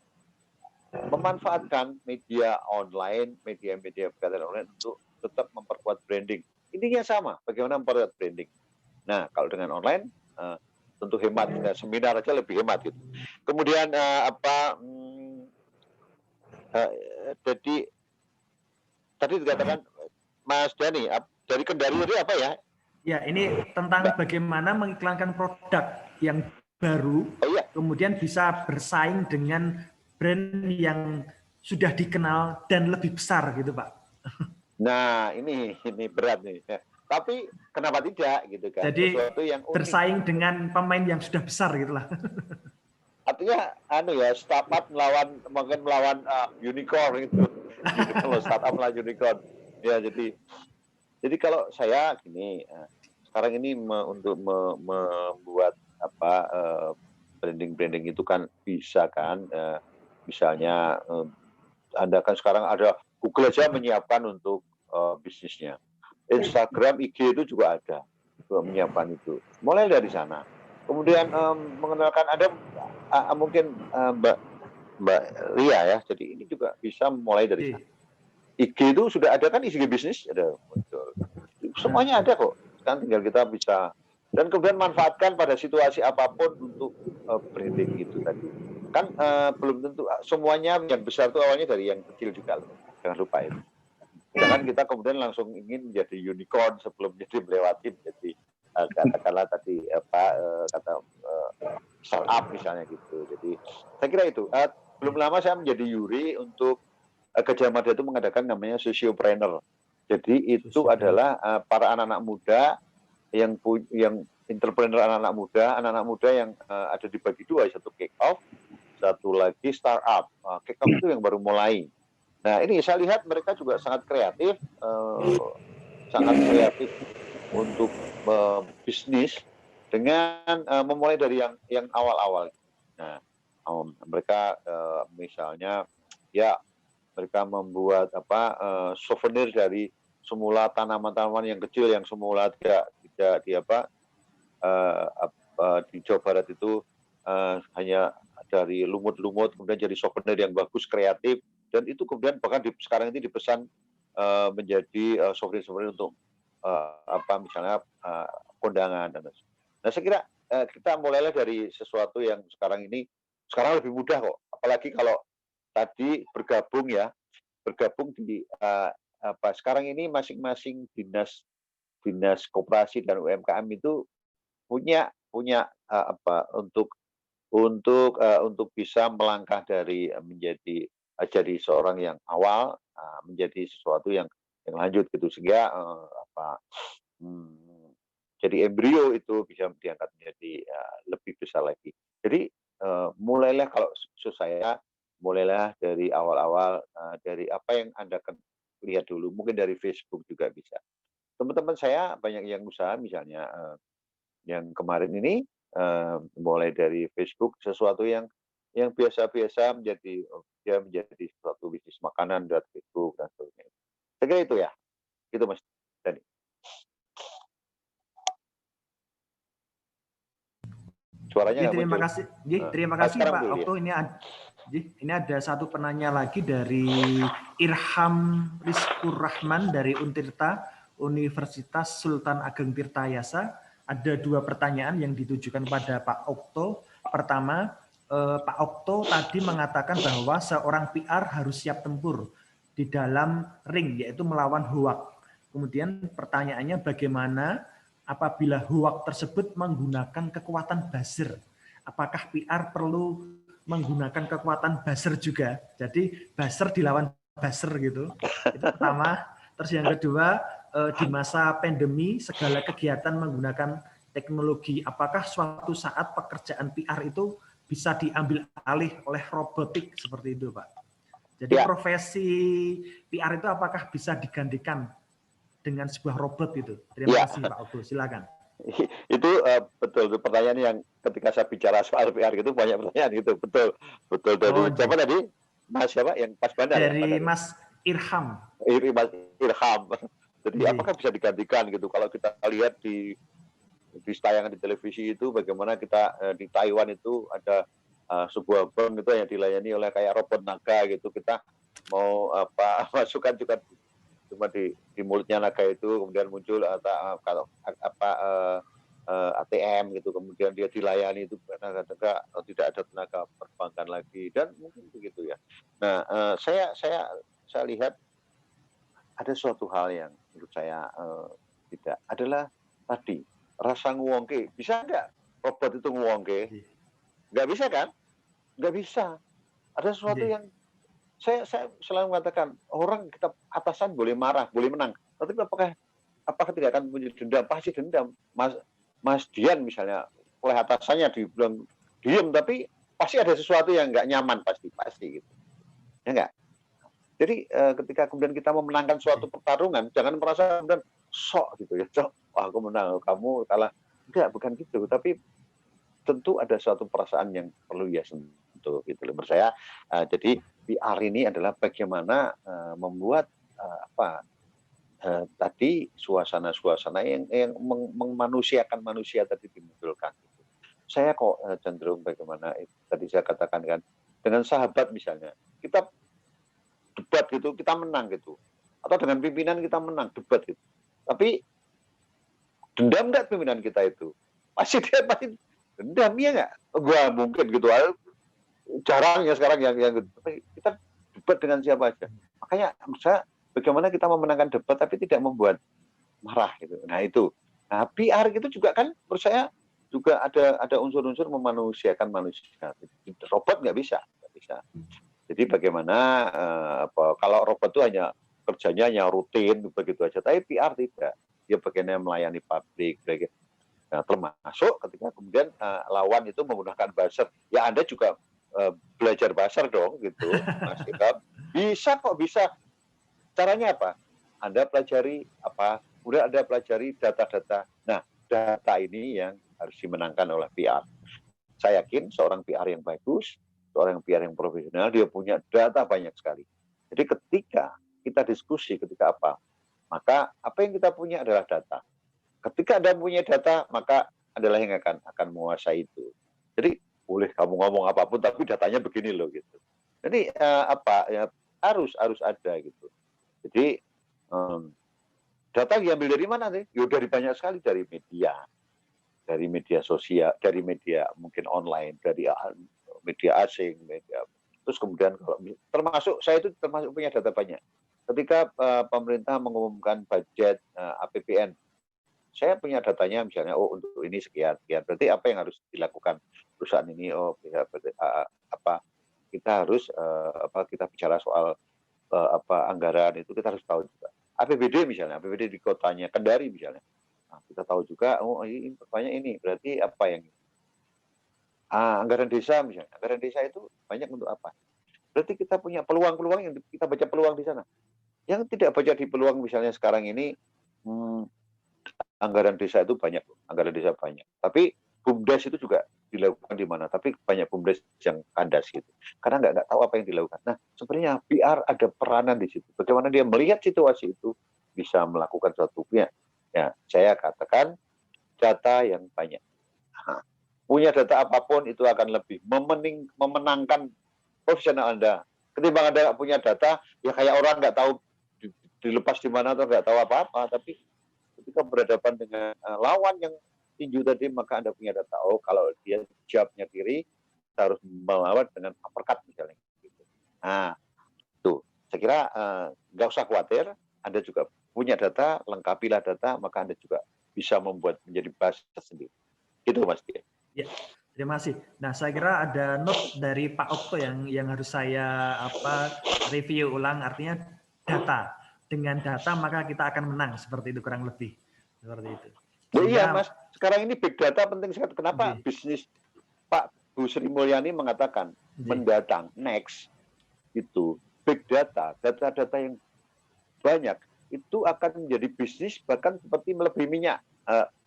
memanfaatkan media online, media kegiatan online untuk tetap memperkuat branding. Intinya sama, bagaimana memperkuat branding. Nah, kalau dengan online tentu hemat, seminar aja lebih hemat gitu. Kemudian jadi tadi dikatakan Mas Dani dari Kendari itu apa ya? Ya, ini tentang bagaimana mengiklankan produk yang baru, kemudian bisa bersaing dengan brand yang sudah dikenal dan lebih besar gitu Pak. Nah, ini berat nih. Ya. Tapi kenapa tidak gitu kan? Jadi Sesuatu yang unik. bersaing dengan pemain yang sudah besar gitulah. Artinya startup mungkin melawan unicorn gitu. Kalau startup melawan unicorn. Ya, jadi kalau saya gini, sekarang ini untuk membuat branding itu kan bisa kan, misalnya Anda kan sekarang ada Google aja menyiapkan untuk bisnisnya. Instagram, IG itu juga ada menyiapkan itu. Mulai dari sana. Kemudian mengenalkan ada mungkin Mbak Lia ya. Jadi ini juga bisa mulai dari sana. IG itu sudah ada kan IG bisnis ada muncul. Semuanya ada kok. Kan tinggal kita bisa dan kemudian manfaatkan pada situasi apapun untuk branding itu tadi. Kan belum tentu semuanya yang besar itu awalnya dari yang kecil juga loh. Jangan lupa itu. Jangan kita kemudian langsung ingin menjadi unicorn sebelum jadi melewati menjadi katakanlah tadi startup misalnya gitu. Jadi saya kira itu. Belum lama saya menjadi juri untuk Gajah Mada itu mengadakan namanya Sociopreneur. Jadi itu adalah para anak-anak muda yang entrepreneur anak-anak muda yang ada dibagi dua, satu kick off, satu lagi startup. Kick off itu yang baru mulai. Nah ini saya lihat mereka juga sangat kreatif untuk bisnis dengan memulai dari yang awal-awal. Nah mereka misalnya ya mereka membuat souvenir dari semula tanaman-tanaman yang kecil yang semula tidak di Jawa Barat itu hanya dari lumut-lumut kemudian jadi souvenir yang bagus kreatif dan itu kemudian bahkan sekarang ini dipesan menjadi souvenir untuk misalnya kondangan dan nah saya kira kita mulailah dari sesuatu yang sekarang lebih mudah kok apalagi kalau tadi bergabung di sekarang ini masing-masing dinas koperasi dan UMKM itu punya untuk bisa melangkah dari menjadi jadi seorang yang awal menjadi sesuatu yang lanjut gitu sehingga jadi embrio itu bisa diangkat menjadi lebih besar lagi. Jadi mulailah kalau saya mulailah dari awal-awal dari apa yang Anda lihat dulu, mungkin dari Facebook juga bisa. Teman-teman saya banyak yang usaha misalnya yang kemarin ini mulai dari Facebook sesuatu yang biasa-biasa menjadi suatu bisnis makanan dari Facebook dan sebagainya. Saya kira itu ya, itu Mas Dani. Suaranya terima kasih, terima kasih Pak Okto. Ini ada satu penanya lagi dari Irham Rizkur Rahman dari Untirta Universitas Sultan Ageng Tirtayasa. Ada dua pertanyaan yang ditujukan pada Pak Okto. Pertama, Pak Okto tadi mengatakan bahwa seorang PR harus siap tempur di dalam ring, yaitu melawan hoak. Kemudian pertanyaannya bagaimana apabila hoak tersebut menggunakan kekuatan buzzer? Apakah PR perlu menggunakan kekuatan buzzer juga? Jadi buzzer dilawan buzzer gitu. Itu pertama. Terus yang kedua, di masa pandemi segala kegiatan menggunakan teknologi. Apakah suatu saat pekerjaan PR itu bisa diambil alih oleh robotik seperti itu, Pak? Jadi profesi PR itu apakah bisa digantikan dengan sebuah robot itu? Terima kasih Pak Okto, silakan. Itu betul pertanyaan yang ketika saya bicara soal PR itu banyak pertanyaan gitu, betul dari siapa tadi? Mas siapa yang Mas Bandar? Dari Mas Irham. Irham. Jadi apakah bisa digantikan gitu? Kalau kita lihat di tayangan di televisi itu bagaimana kita di Taiwan itu ada sebuah bank itu yang dilayani oleh kayak robot naga gitu. Kita mau masukkan juga cuma di mulutnya naga itu kemudian muncul ATM gitu kemudian dia dilayani itu naga tidak ada tenaga perbankan lagi dan mungkin begitu ya. Nah saya lihat ada suatu hal yang menurut saya tidak adalah tadi rasa nguwongke. Bisa nggak robot itu nguwongke? Nggak bisa kan? Nggak bisa. Ada sesuatu yang saya selalu mengatakan orang kita atasan boleh marah, boleh menang, tapi apakah tidak akan punya dendam? Pasti dendam. Mas Dian misalnya oleh atasannya dibilang diem, tapi pasti ada sesuatu yang nggak nyaman, pasti gitu, ya nggak? Jadi ketika kemudian kita memenangkan suatu pertarungan, jangan merasa kemudian sok gitu ya, sok, wah aku menang, kamu kalah. Enggak, bukan gitu. Tapi tentu ada suatu perasaan yang perlu ya sentuh gitu loh. Menurut saya, jadi PR ini adalah bagaimana membuat tadi suasana-suasana yang memanusiakan manusia tadi dimunculkan. Saya kok cenderung bagaimana tadi saya katakan kan, dengan sahabat misalnya, kita debat gitu, kita menang gitu. Atau dengan pimpinan kita menang, debat gitu. Tapi dendam nggak pimpinan kita itu? Pasti dendam, ya nggak? Gua mungkin gitu. Jarang ya sekarang yang gitu. Tapi kita debat dengan siapa aja. Makanya saya bagaimana kita memenangkan debat tapi tidak membuat marah gitu. Nah itu. Nah PR itu juga kan menurut saya juga ada unsur-unsur memanusiakan manusia. Robot nggak bisa. Jadi bagaimana kalau robot itu hanya kerjanya hanya rutin begitu aja, tapi PR tidak. Dia bagaimana melayani publik. Nah, termasuk ketika kemudian lawan itu menggunakan buzzer, ya Anda juga belajar buzzer dong gitu, Mas Ikam. Bisa. Caranya apa? Anda pelajari apa? Kemudian Anda pelajari data-data. Nah, data ini yang harus dimenangkan oleh PR. Saya yakin seorang PR yang bagus, seorang PR yang profesional, dia punya data banyak sekali. Jadi ketika kita diskusi, ketika apa? Maka apa yang kita punya adalah data. Ketika Anda punya data, maka adalah yang akan menguasai itu. Jadi boleh kamu ngomong apapun, tapi datanya begini loh gitu. Jadi harus ada gitu. Jadi data diambil dari mana sih? Ya dari banyak sekali, dari media sosial, dari media mungkin online, dari media asing, terus kemudian kalau termasuk saya itu termasuk punya data banyak. Ketika pemerintah mengumumkan budget APBN, saya punya datanya misalnya, untuk ini sekian. Berarti apa yang harus dilakukan perusahaan ini? Kita harus kita bicara soal anggaran itu kita harus tahu juga. APBD misalnya, APBD di kotanya Kendari misalnya. Nah, kita tahu juga, ini banyak ini. Berarti apa yang anggaran desa misalnya, anggaran desa itu banyak untuk apa? Berarti kita punya peluang-peluang yang kita baca peluang di sana. Yang tidak baca di peluang misalnya sekarang ini, anggaran desa itu banyak, anggaran desa banyak. Tapi BUMDes itu juga dilakukan di mana? Tapi banyak BUMDes yang kandas gitu. Karena nggak tahu apa yang dilakukan. Nah, sebenarnya PR ada peranan di situ. Bagaimana dia melihat situasi itu bisa melakukan suatu ya, saya katakan data yang banyak. Punya data apapun itu akan lebih memenangkan profesional Anda. Ketimbang Anda nggak punya data, ya kayak orang nggak tahu dilepas di mana atau nggak tahu apa-apa. Tapi ketika berhadapan dengan lawan yang tinju tadi, maka Anda punya data. Oh, kalau dia jabnya kiri, kita harus melawan dengan uppercut misalnya. Nah, tuh. Saya kira nggak usah khawatir. Anda juga punya data, lengkapilah data, maka Anda juga bisa membuat menjadi bahasa sendiri. Itu Mas Dia. Ya, terima kasih. Nah, saya kira ada note dari Pak Okto yang harus saya review ulang. Artinya data. Dengan data maka kita akan menang, seperti itu kurang lebih. Seperti itu. Iya Mas, sekarang ini big data penting sekali. Kenapa bisnis Pak Bu Sri Mulyani mengatakan mendatang next itu big data, data-data yang banyak itu akan menjadi bisnis bahkan seperti melebihi minyak.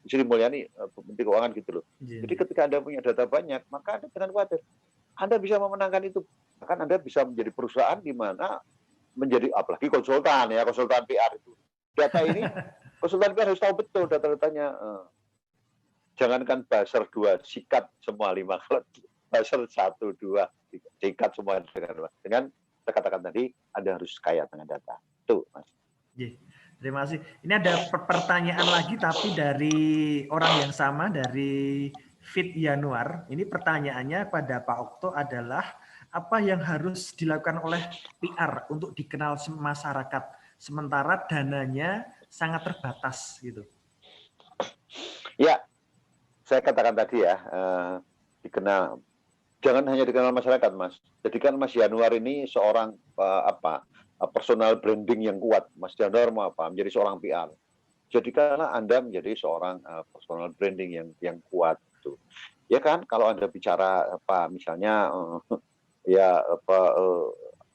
Sri Mulyani Menteri Keuangan gitu loh. Jadi ketika Anda punya data banyak, maka Anda jangan khawatir. Anda bisa memenangkan itu. Bahkan Anda bisa menjadi perusahaan di mana menjadi, apalagi konsultan PR itu. Data ini konsultan PR harus tahu betul data-datanya. Jangankan buzzer 2, sikat semua 5. Kalau buzzer 1, 2, sikat semua dengan saya katakan tadi, Anda harus kaya dengan data. Tuh, Mas. Terima kasih. Ini ada pertanyaan lagi tapi dari orang yang sama, dari Fit Yanuar. Ini pertanyaannya pada Pak Okto adalah apa yang harus dilakukan oleh PR untuk dikenal masyarakat sementara dananya sangat terbatas gitu. Ya, saya katakan tadi ya, dikenal jangan hanya dikenal masyarakat, Mas. Jadikan Mas Januar ini seorang personal branding yang kuat. Mas Januar mau apa? Menjadi seorang PR. Jadikanlah Anda menjadi seorang personal branding yang kuat. Gitu. Ya kan, kalau Anda bicara misalnya ya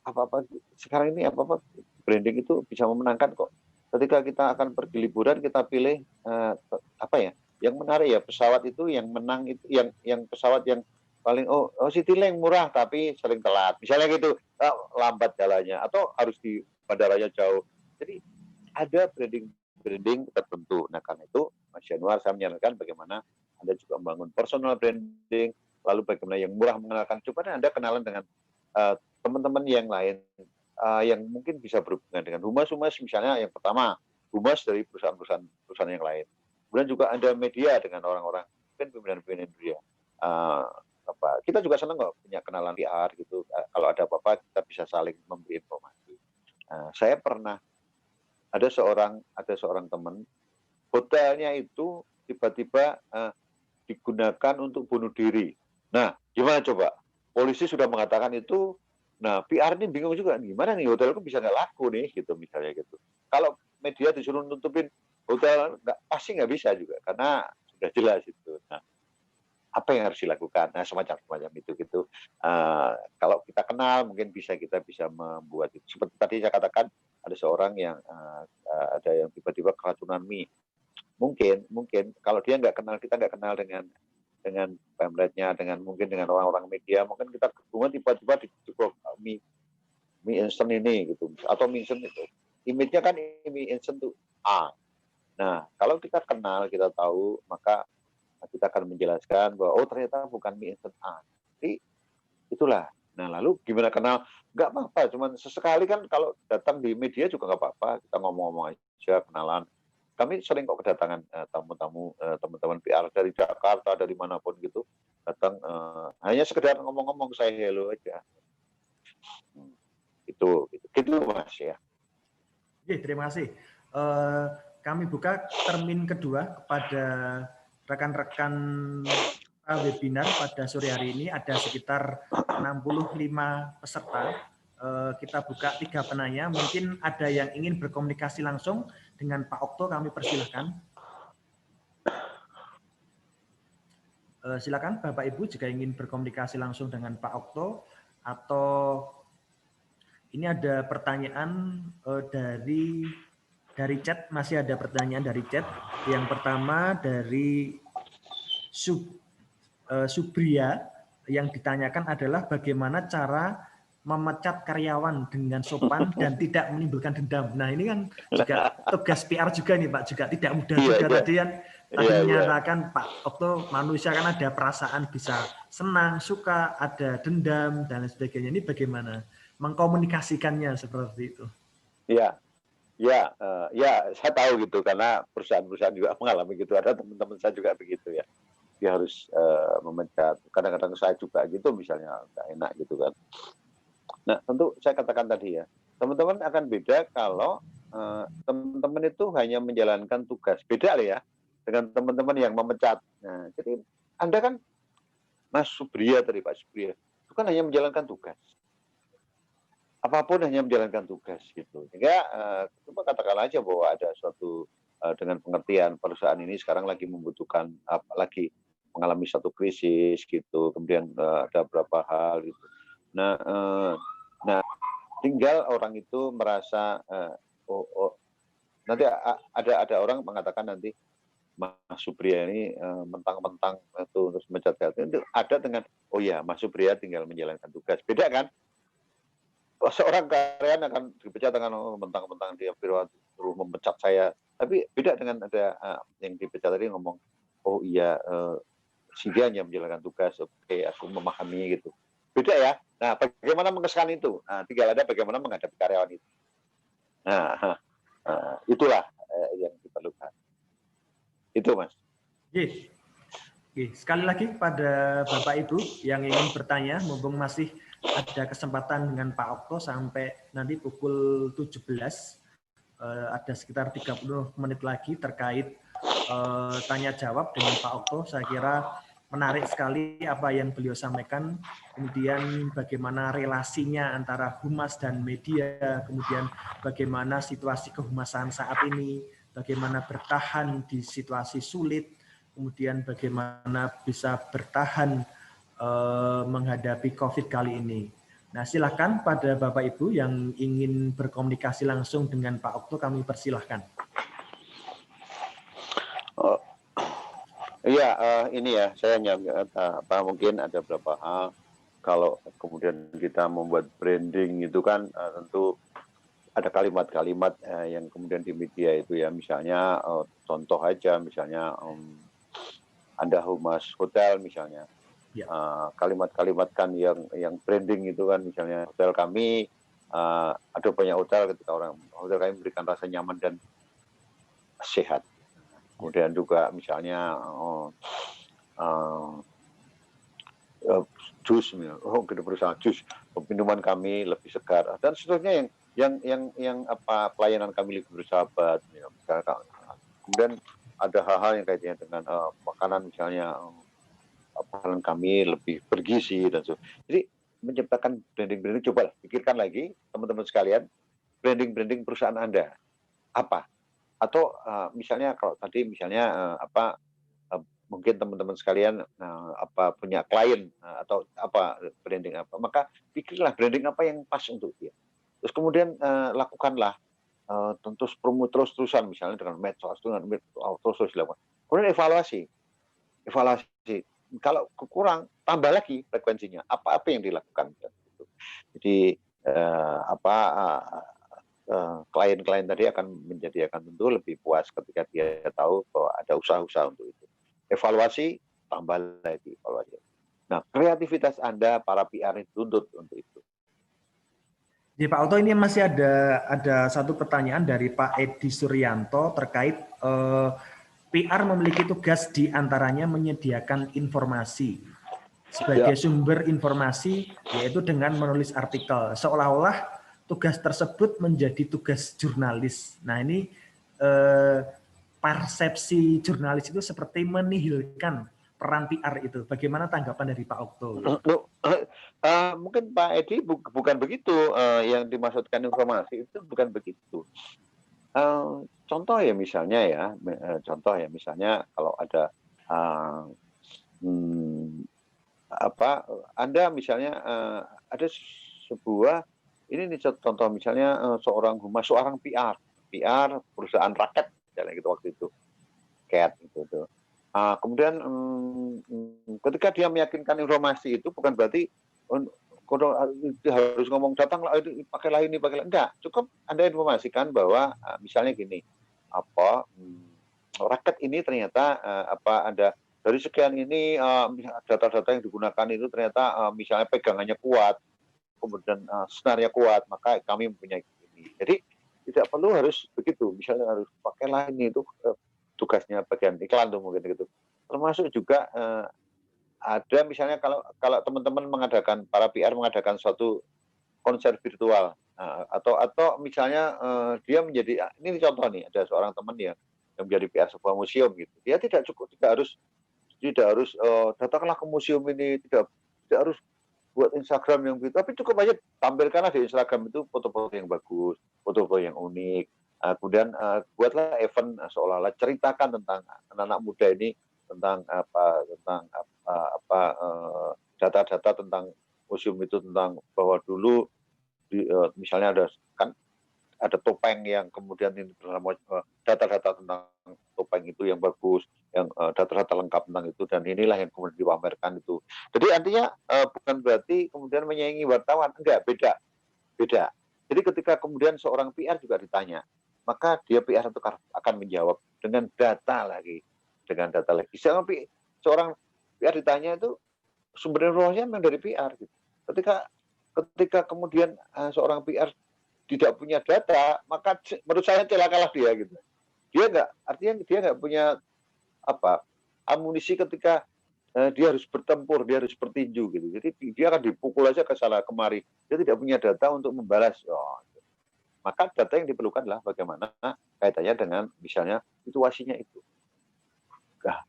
apa sekarang ini apa branding itu bisa memenangkan kok. Ketika kita akan pergi liburan, kita pilih yang menarik ya, pesawat itu yang menang itu yang pesawat yang paling Citylink murah tapi sering telat misalnya gitu, lambat jalannya atau harus di bandaranya jauh. Jadi ada branding tertentu. Nah karena itu Mas Januar saya menyarankan bagaimana Anda juga membangun personal branding, lalu bagaimana yang murah mengenalkan. Coba Anda kenalan dengan teman-teman yang lain yang mungkin bisa berhubungan dengan humas-humas, misalnya yang pertama humas dari perusahaan yang lain. Kemudian juga ada media dengan orang-orang mungkin pimpinan-pimpinan media. Kita juga senang kok punya kenalan PR gitu. Kalau ada apa-apa kita bisa saling memberi informasi. Saya pernah ada seorang teman, hotelnya itu tiba-tiba digunakan untuk bunuh diri. Nah, gimana coba? Polisi sudah mengatakan itu. Nah, PR ini bingung juga, gimana nih hotelku bisa nggak laku nih, gitu misalnya gitu. Kalau media disuruh nutupin hotel, pasti nggak bisa juga, karena sudah jelas itu. Nah, apa yang harus dilakukan? Nah, semacam itu gitu. Kalau kita kenal, mungkin kita bisa membuat itu. Seperti tadi saya katakan, ada seorang yang ada yang tiba-tiba keracunan mie. Mungkin kalau dia nggak kenal, kita nggak kenal dengan pamfletnya, mungkin dengan orang-orang media, mungkin kita hubungan tiba-tiba dicukup mie instan ini gitu, atau mie instan itu. Image-nya kan mie instan itu A. Nah, kalau kita kenal, kita tahu, maka kita akan menjelaskan bahwa ternyata bukan mie instan A. Jadi itulah. Nah, lalu gimana kenal? Nggak apa-apa, cuman sesekali kan kalau datang di media juga nggak apa-apa, kita ngomong-ngomong aja, kenalan. Kami sering kok kedatangan tamu-tamu teman-teman PR dari Jakarta, dari manapun gitu, datang hanya sekedar ngomong-ngomong, saya hello aja. Itu gitu Mas ya. Oke, terima kasih. Kami buka termin kedua kepada rekan-rekan webinar pada sore hari ini. Ada sekitar 65 peserta. Kita buka 3 penanya. Mungkin ada yang ingin berkomunikasi langsung dengan Pak Okto, kami persilahkan. Silakan Bapak Ibu jika ingin berkomunikasi langsung dengan Pak Okto, atau ini ada pertanyaan dari chat, masih ada pertanyaan dari chat. Yang pertama dari Subria, yang ditanyakan adalah bagaimana cara memecat karyawan dengan sopan dan tidak menimbulkan dendam. Nah ini kan juga tugas PR juga nih Pak, juga tidak mudah juga. Tadi menyatakan Pak Okto, manusia kan ada perasaan, bisa senang, suka, ada dendam dan lain sebagainya. Ini bagaimana mengkomunikasikannya seperti itu? Ya, saya tahu gitu karena perusahaan-perusahaan juga mengalami gitu. Ada teman-teman saya juga begitu ya. Dia harus memecat. Kadang-kadang saya juga gitu, misalnya nggak enak gitu kan. Nah, tentu saya katakan tadi ya, teman-teman akan beda kalau teman-teman itu hanya menjalankan tugas. Beda ya dengan teman-teman yang memecat. Nah, jadi Anda kan Mas Subria tadi, Pak Subria, itu kan hanya menjalankan tugas. Apapun hanya menjalankan tugas gitu. Sehingga coba katakan aja bahwa ada suatu dengan pengertian perusahaan ini sekarang lagi membutuhkan lagi mengalami satu krisis gitu. Kemudian ada beberapa hal gitu. Nah, tinggal orang itu merasa nanti ada orang mengatakan nanti Mas Subria ini mentang-mentang itu terus memecat itu ada dengan Mas Subria tinggal menjalankan tugas. Beda kan? Seorang karyawan akan dipecat dengan mentang-mentang dia perlu memecat saya. Tapi beda dengan ada yang dipecat tadi ngomong, si dia hanya menjalankan tugas, oke, aku memahami gitu. Beda ya. Nah, bagaimana mengesan itu? Nah, tinggal ada bagaimana menghadapi karyawan itu. Nah, itulah yang diperlukan. Itu, Mas. Sekali lagi pada Bapak Ibu yang ingin bertanya, mumpung masih ada kesempatan dengan Pak Okto sampai nanti pukul 17, ada sekitar 30 menit lagi terkait tanya jawab dengan Pak Okto. Saya kira menarik sekali apa yang beliau sampaikan, kemudian bagaimana relasinya antara humas dan media, kemudian bagaimana situasi kehumasan saat ini, bagaimana bertahan di situasi sulit, kemudian bagaimana bisa bertahan menghadapi COVID kali ini. Nah, silakan pada Bapak Ibu yang ingin berkomunikasi langsung dengan Pak Okto, kami persilahkan. Oh, iya, ini ya, saya mungkin ada beberapa hal. Kalau kemudian kita membuat branding itu kan tentu ada kalimat-kalimat yang kemudian di media itu ya, misalnya contoh aja, misalnya Anda humas hotel misalnya, Ya. kalimat-kalimat kan yang branding itu kan, misalnya hotel kami, ada banyak hotel, ketika hotel kami memberikan rasa nyaman dan sehat. Kemudian juga misalnya jus, kita berusaha jus, minuman kami lebih segar dan seterusnya, yang apa, pelayanan kami lebih bersahabat. Kemudian ada hal-hal yang kaitannya dengan makanan, misalnya makanan kami lebih bergizi dan sebagainya. Jadi menciptakan branding, coba pikirkan lagi teman-teman sekalian, branding perusahaan Anda apa? Atau misalnya kalau tadi misalnya mungkin teman-teman sekalian punya klien atau apa, branding apa, maka pikirlah branding apa yang pas untuk dia. Terus kemudian lakukanlah tentu promo terus-terusan, misalnya dengan medsos, terus dilakukan. Kemudian evaluasi. Kalau kurang, tambah lagi frekuensinya. Apa yang dilakukan? Jadi klien-klien tadi akan tentu lebih puas ketika dia tahu bahwa ada usaha-usaha untuk itu. Evaluasi, tambah lagi evaluasi. Nah, kreativitas Anda para PR dituntut untuk itu. Jadi Pak Okto, ini masih ada satu pertanyaan dari Pak Edi Suryanto terkait PR memiliki tugas diantaranya menyediakan informasi sebagai sumber informasi, yaitu dengan menulis artikel. Seolah-olah tugas tersebut menjadi tugas jurnalis. Nah, ini persepsi jurnalis itu seperti menihilkan peran PR itu. Bagaimana tanggapan dari Pak Okto? Mungkin Pak Edi bukan begitu, yang dimaksudkan informasi itu bukan begitu. Contoh ya misalnya kalau ada Anda misalnya ada sebuah, ini nih contoh misalnya seorang PR perusahaan raket misalnya gitu waktu itu, CAT gitu. Kemudian ketika dia meyakinkan informasi itu bukan berarti harus ngomong datanglah itu pakailah ini enggak, cukup Anda informasikan bahwa misalnya gini, raket ini ternyata ada dari sekian ini data-data yang digunakan itu ternyata misalnya pegangannya kuat, kemudian senarnya kuat, maka kami mempunyai ini. Jadi tidak perlu harus begitu, misalnya harus pakailah ini, itu tugasnya bagian iklan tuh mungkin gitu. Termasuk juga ada misalnya kalau teman-teman para PR mengadakan suatu konser virtual, atau misalnya dia menjadi, ini contoh nih, ada seorang teman yang menjadi PR sebuah museum gitu. Dia tidak harus datanglah ke museum ini, tidak harus buat Instagram yang begitu, tapi cukup aja tampilkanlah di Instagram itu foto-foto yang bagus, foto-foto yang unik. Kemudian buatlah event seolah-olah ceritakan tentang anak-anak muda ini, tentang data-data tentang museum itu, tentang bahwa dulu misalnya ada topeng yang kemudian data-data tentang topeng itu yang bagus, yang data-data lengkap tentang itu, dan inilah yang kemudian dipamerkan itu. Jadi artinya bukan berarti kemudian menyaingi wartawan, enggak, beda. Jadi ketika kemudian seorang PR juga ditanya, maka dia PR itu akan menjawab dengan data lagi. Seorang PR ditanya itu sumber informasinya memang dari PR gitu. Ketika kemudian seorang PR tidak punya data, maka menurut saya celakalah dia gitu. Artinya dia nggak punya amunisi ketika dia harus bertempur, dia harus bertinju gitu. Jadi dia akan dipukul aja ke sana kemari. Dia tidak punya data untuk membalas. Maka data yang diperlukan adalah bagaimana kaitannya dengan misalnya situasinya itu. Nah,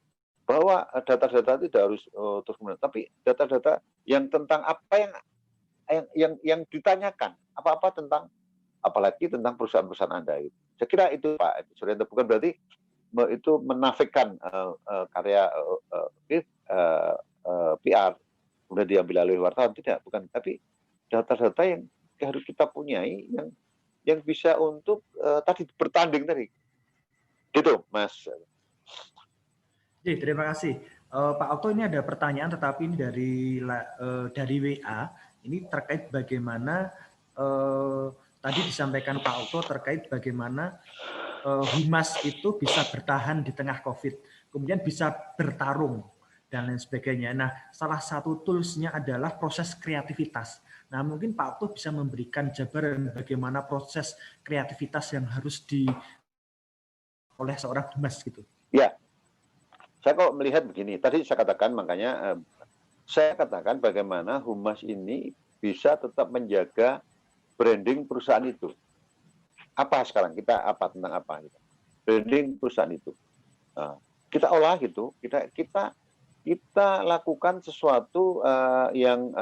bahwa data-data itu tidak harus terus kemudian, tapi data-data yang tentang apa yang ditanyakan, apa-apa tentang, apalagi tentang perusahaan-perusahaan Anda itu. Saya kira itu Pak Suryanto, bukan berarti itu menafikan karya PR kemudian diambil alih wartawan, tidak, bukan, tapi data-data yang harus kita punyai yang bisa untuk tadi bertanding tadi. Gitu, Mas. Oke, terima kasih. Pak Okto, ini ada pertanyaan, tetapi ini dari WA. Ini terkait bagaimana tadi disampaikan Pak Okto terkait bagaimana humas itu bisa bertahan di tengah COVID, kemudian bisa bertarung dan lain sebagainya. Nah, salah satu toolsnya adalah proses kreativitas. Nah, mungkin Pak Okto bisa memberikan jabaran bagaimana proses kreativitas yang harus oleh seorang humas gitu. Ya, saya kok melihat begini. Tadi saya katakan, makanya saya katakan bagaimana humas ini bisa tetap menjaga branding perusahaan itu. Apa sekarang kita tentang apa? Gitu. Branding perusahaan itu. Kita olah gitu. Kita lakukan sesuatu yang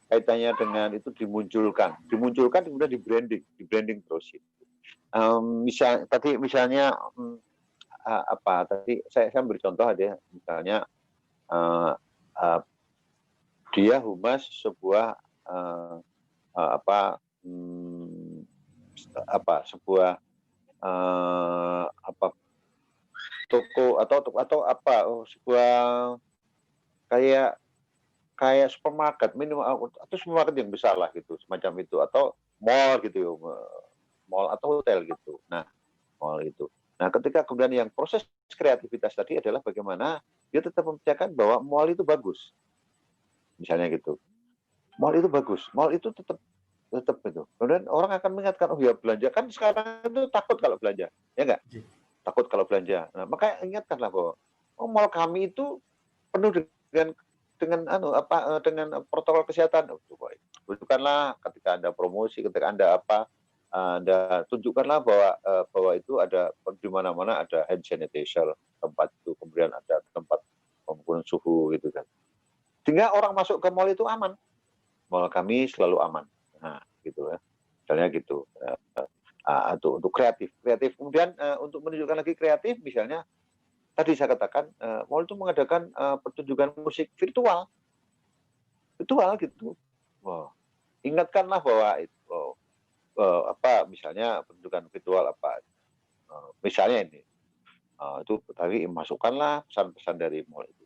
kaitannya dengan itu dimunculkan kemudian di branding terus. Misalnya tadi saya beri contoh aja, misalnya dia humas sebuah sebuah toko atau sebuah kayak supermarket minimal, atau supermarket yang besar lah gitu, semacam itu, atau mall gitu, mall atau hotel gitu. Nah, mall itu. Nah, ketika kemudian yang proses kreativitas tadi adalah bagaimana dia tetap mempercayakan bahwa mall itu bagus, misalnya gitu. Mall itu bagus, mall itu tetap itu. Kemudian orang akan mengingatkan, oh ya belanja, kan sekarang itu takut kalau belanja, ya enggak? Takut kalau belanja. Nah, maka ingatkanlah bahwa mall kami itu penuh dengan protokol kesehatan. Tunjukkanlah ketika Anda promosi, ketika Anda Anda tunjukkanlah bahwa itu ada di mana-mana ada hand sanitizer tempat itu, kemudian ada tempat pengukuran suhu gitu kan. Sehingga orang masuk ke mall itu aman. Mall kami selalu aman. Nah, gitu ya. Misalnya gitu. Untuk kreatif. Kemudian untuk menunjukkan lagi kreatif, misalnya tadi saya katakan mall itu mengadakan pertunjukan musik virtual gitu. Wow. Ingatkanlah bahwa misalnya pertunjukan virtual misalnya ini itu tadi masukkanlah pesan-pesan dari mall itu.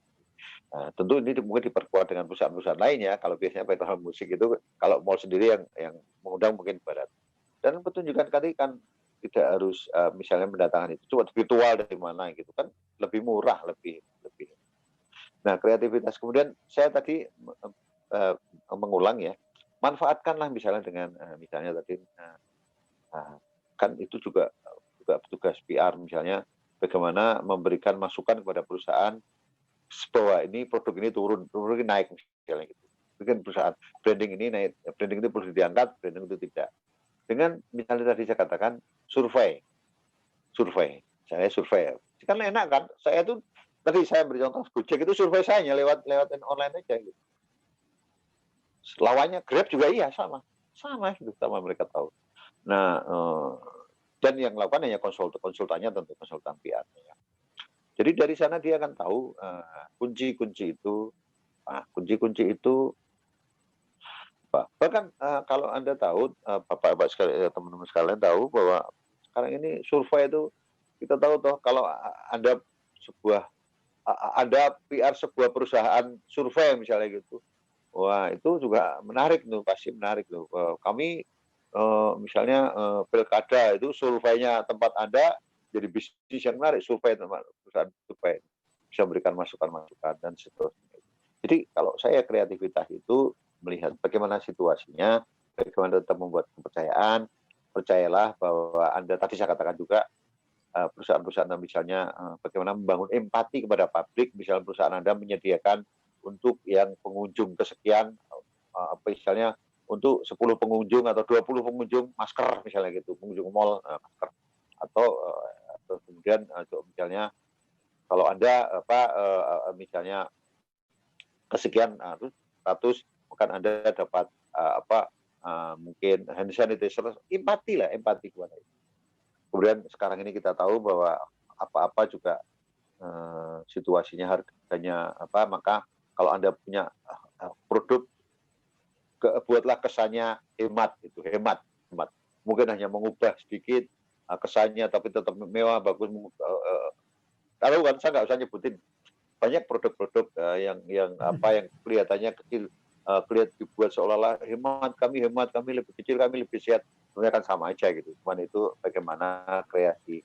Tentu ini mungkin diperkuat dengan perusahaan-perusahaan lain ya. Kalau biasanya festival musik itu, kalau mall sendiri yang mengundang mungkin barat. Dan pertunjukan tadi kan tidak harus misalnya mendatangkan itu, cuma virtual dari mana gitu kan, lebih murah, lebih. Nah, kreativitas. Kemudian saya tadi mengulang ya, manfaatkanlah misalnya dengan misalnya tadi kan itu juga petugas PR misalnya, bagaimana memberikan masukan kepada perusahaan bahwa ini produk ini turun ini naik misalnya gitu. Mungkin perusahaan branding ini naik, branding itu perlu diangkat, branding itu tidak. Dengan misalnya tadi saya katakan survei. Saya survei. Kan enak kan? Saya tuh tadi saya beri contoh Gojek itu survei saya lewat online aja gitu. Lawannya Grab juga iya sama gitu, sama mereka tahu. Nah, dan yang lakukan hanya konsultannya tentu konsultan PR. Ya. Jadi dari sana dia akan tahu kunci-kunci itu, bahkan kalau Anda tahu, Bapak-bapak sekalian, teman-teman sekalian tahu bahwa sekarang ini survei itu kita tahu toh kalau Anda PR sebuah perusahaan survei misalnya gitu, wah itu juga menarik tuh, pasti menarik tuh. Kami misalnya pilkada itu surveinya tempat Anda jadi bisnis yang menarik, survei tempat perusahaan survei bisa memberikan masukan-masukan dan seterusnya. Jadi kalau saya kreativitas itu melihat bagaimana situasinya, bagaimana tetap membuat kepercayaan, percayalah bahwa Anda tadi saya katakan juga perusahaan-perusahaan misalnya bagaimana membangun empati kepada publik, misalnya perusahaan Anda menyediakan untuk yang pengunjung kesekian, misalnya untuk 10 pengunjung atau 20 pengunjung masker misalnya gitu, pengunjung mall masker, atau kemudian misalnya Kalau Anda misalnya kesekian 100, bukan Anda dapat mungkin hand sanitizer, empati kepada itu. Kemudian sekarang ini kita tahu bahwa apa-apa juga situasinya harganya maka kalau Anda punya produk, buatlah kesannya hemat. Mungkin hanya mengubah sedikit kesannya, tapi tetap mewah, bagus. Kalau kan saya nggak usah nyebutin banyak produk-produk yang kelihatannya kecil, kelihatan dibuat seolah-olah hemat, kami lebih kecil, kami lebih sehat. Sebenarnya kan sama aja gitu. Cuman itu bagaimana kreasi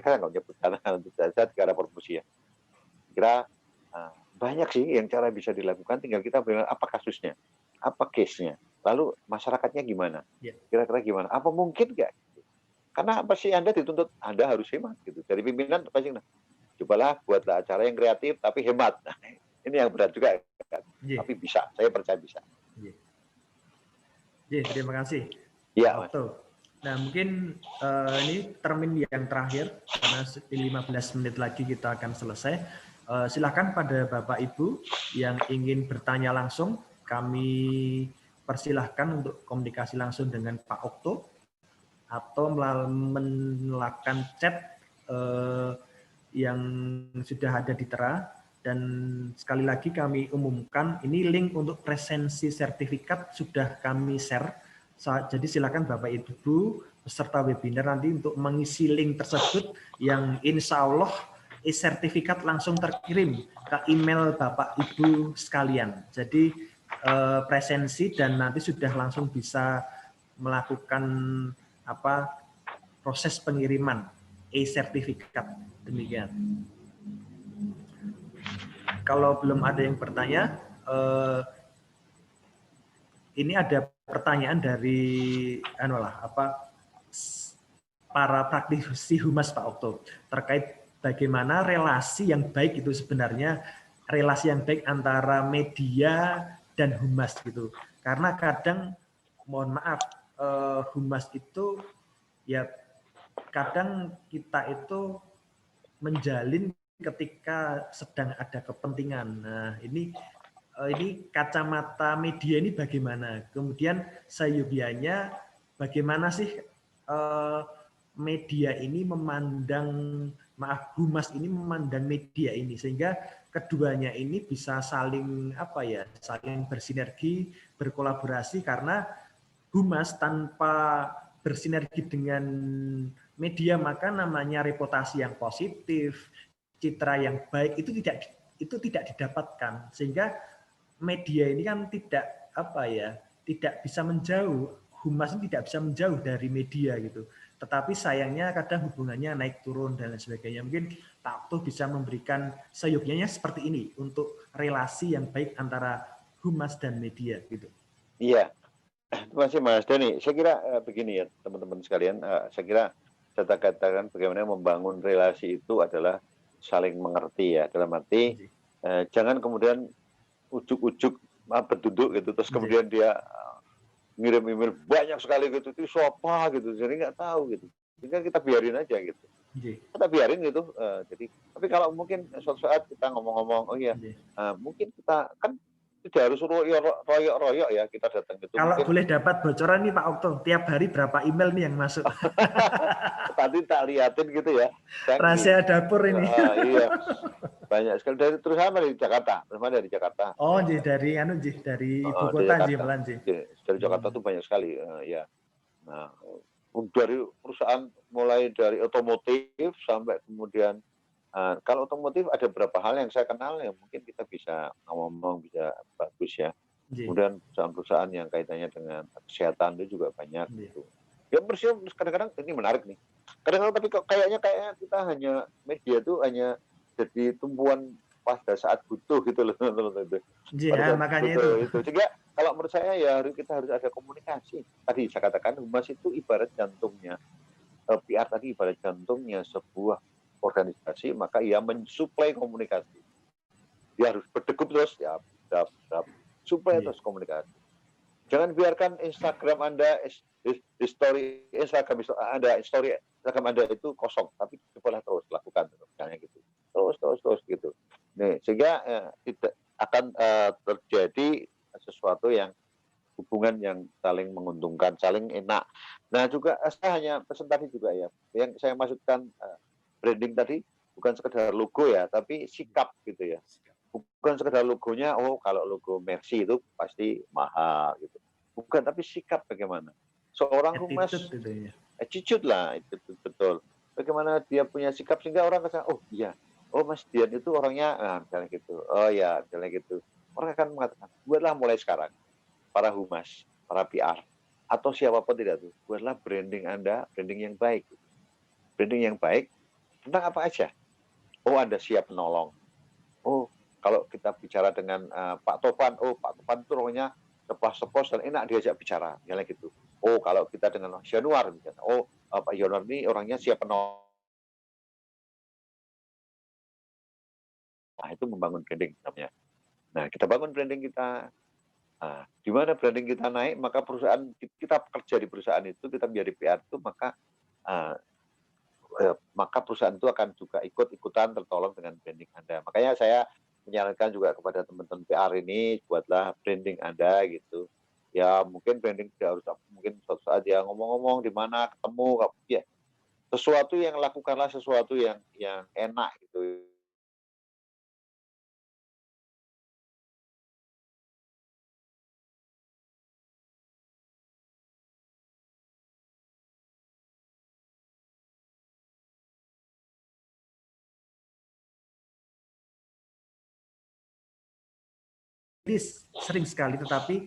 kan nggak menyebutkan untuk saya tidak ada promosi ya. Kira banyak sih yang cara bisa dilakukan, tinggal kita bilang apa kasusnya, apa case-nya, lalu masyarakatnya gimana, kira-kira gimana, apa mungkin nggak? Karena pasti Anda dituntut, Anda harus hemat gitu. Dari pimpinan pasti, cobalah buatlah acara yang kreatif tapi hemat. Nah, ini yang berat juga kan. Tapi bisa, saya percaya bisa. Terima kasih. Iya, Mas. Nah, mungkin ini termin yang terakhir, karena 15 menit lagi kita akan selesai. Silakan pada Bapak Ibu yang ingin bertanya langsung, kami persilahkan untuk komunikasi langsung dengan Pak Okto, atau melakukan chat yang sudah ada di Tera. Dan sekali lagi kami umumkan, ini link untuk presensi sertifikat sudah kami share. Jadi silakan Bapak Ibu peserta webinar nanti untuk mengisi link tersebut yang insya Allah sertifikat langsung terkirim ke email Bapak Ibu sekalian. Jadi presensi dan nanti sudah langsung bisa melakukan proses pengiriman e-sertifikat. Demikian. Kalau belum ada yang bertanya, ini ada pertanyaan dari para praktisi humas Pak Okto terkait bagaimana relasi yang baik itu sebenarnya, relasi yang baik antara media dan humas gitu. Karena kadang, mohon maaf, humas itu ya kadang kita itu menjalin ketika sedang ada kepentingan. Nah, ini kacamata media ini bagaimana? Kemudian seyogianya bagaimana sih media ini humas ini memandang media ini, sehingga keduanya ini bisa saling saling bersinergi, berkolaborasi, karena humas tanpa bersinergi dengan media maka namanya reputasi yang positif, citra yang baik itu tidak didapatkan, sehingga media ini kan tidak bisa menjauh, humas ini tidak bisa menjauh dari media gitu. Tetapi sayangnya kadang hubungannya naik turun dan lain sebagainya. Mungkin Pak Okto bisa memberikan seyogyanya seperti ini untuk relasi yang baik antara humas dan media gitu. Iya. Terima kasih Mas Dani. Saya kira begini ya teman-teman sekalian, saya kira saya katakan bagaimana membangun relasi itu adalah saling mengerti ya, dalam arti jangan kemudian ujuk-ujuk berduduk gitu, terus kemudian dia ngirim email banyak sekali gitu, itu siapa gitu, jadi nggak tahu gitu, sehingga kita biarin aja gitu, kita biarin gitu. Jadi, tapi kalau mungkin suatu saat kita ngomong-ngomong, mungkin kita kan tidak harus royok-royok ya kita datang gitu. Kalau mungkin, boleh dapat bocoran nih Pak Okto, tiap hari berapa email nih yang masuk? Tadi tak liatin gitu ya. Rahasia dapur ini. Iya, banyak sekali dari terus dari Jakarta, dari Jakarta. Oh, dari ibu kota Dari Jakarta tuh banyak sekali ya. Nah, dari perusahaan mulai dari otomotif sampai kemudian kalau otomotif ada beberapa hal yang saya kenal yang mungkin kita bisa ngomong bisa bagus ya. Kemudian perusahaan-perusahaan yang kaitannya dengan kesehatan itu juga banyak gitu. Ya bersih, kadang-kadang ini menarik nih. Kadang-kadang tapi kayaknya kita hanya media itu hanya jadi tumpuan pada saat butuh gitu loh. Iya, makanya itu. Sehingga kalau menurut saya ya kita harus ada komunikasi. Tadi saya katakan humas itu ibarat jantungnya. PR tadi ibarat jantungnya sebuah organisasi, maka ia mensuplai komunikasi. Dia harus berdegup terus, ya, suplai terus komunikasi. Jangan biarkan Instagram Anda, story Instagram Anda itu kosong, tapi cobalah terus lakukan, misalnya gitu. terus gitu. Nih, sehingga tidak akan terjadi sesuatu yang hubungan yang saling menguntungkan, saling enak. Nah juga saya hanya pesan tadi juga ya, yang saya maksudkan branding tadi bukan sekedar logo ya, tapi sikap gitu ya. Bukan sekedar logonya, oh kalau logo Mercy itu pasti mahal gitu. Bukan, tapi sikap bagaimana. Seorang humas, Attitude gitu ya. attitude lah, itu betul. Bagaimana dia punya sikap sehingga orang kata, oh iya, oh Mas Dian itu orangnya, nah misalnya gitu, oh ya misalnya gitu. Orang akan mengatakan, buatlah mulai sekarang, para humas, para PR, atau siapapun tidak tuh, buatlah branding Anda, branding yang baik. Branding yang baik tentang apa aja. Oh Anda siap menolong. Oh kalau kita bicara dengan Pak Topan, oh Pak Topan itu orangnya ceplos-ceplos dan enak diajak bicara, misalnya gitu. Oh kalau kita dengan Mas Yanuar, misalnya, oh Pak Yanuar ini orangnya siap menolong. Nah itu membangun branding namanya. Nah kita bangun branding kita. Nah, di mana branding kita naik, maka perusahaan kita kerja di perusahaan itu, kita menjadi PR itu, maka perusahaan itu akan juga ikut-ikutan tertolong dengan branding Anda. Makanya saya menyarankan juga kepada teman-teman PR ini, buatlah branding Anda gitu. Ya mungkin branding tidak harus mungkin suatu saat ya ngomong-ngomong di mana ketemu, ya sesuatu yang lakukanlah sesuatu yang enak gitu. Ini sering sekali tetapi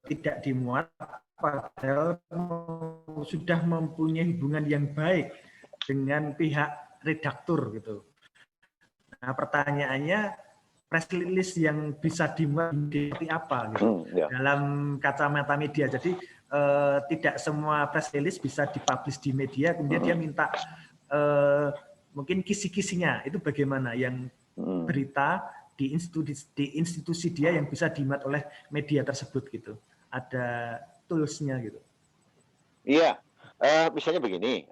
tidak dimuat padahal sudah mempunyai hubungan yang baik dengan pihak redaktur gitu. Nah, pertanyaannya press release yang bisa dimuat seperti apa gitu dalam kacamata media. Jadi tidak semua press release bisa dipublish di media, kemudian dia minta mungkin kisi-kisinya itu bagaimana yang berita di institusi dia yang bisa dimuat oleh media tersebut gitu. Ada tools-nya gitu. Iya, misalnya begini,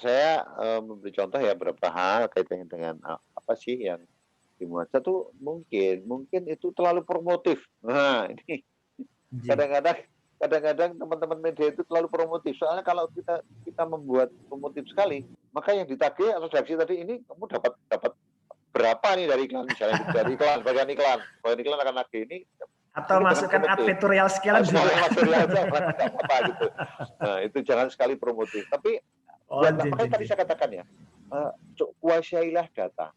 saya memberi contoh ya beberapa hal kaitannya dengan apa sih yang dimuat. Satu mungkin itu terlalu promotif. Nah ini kadang-kadang teman-teman media itu terlalu promotif. Soalnya kalau kita membuat promotif sekali, maka yang ditagih atau redaksi tadi ini kamu dapat berapa nih dari iklan, misalnya dari iklan, bagian iklan akan nagih ini. Atau masukkan advertorial sekalian juga. Apa gitu. Nah itu jangan sekali promotif. Tapi makanya tadi saya katakan ya, kuasailah data.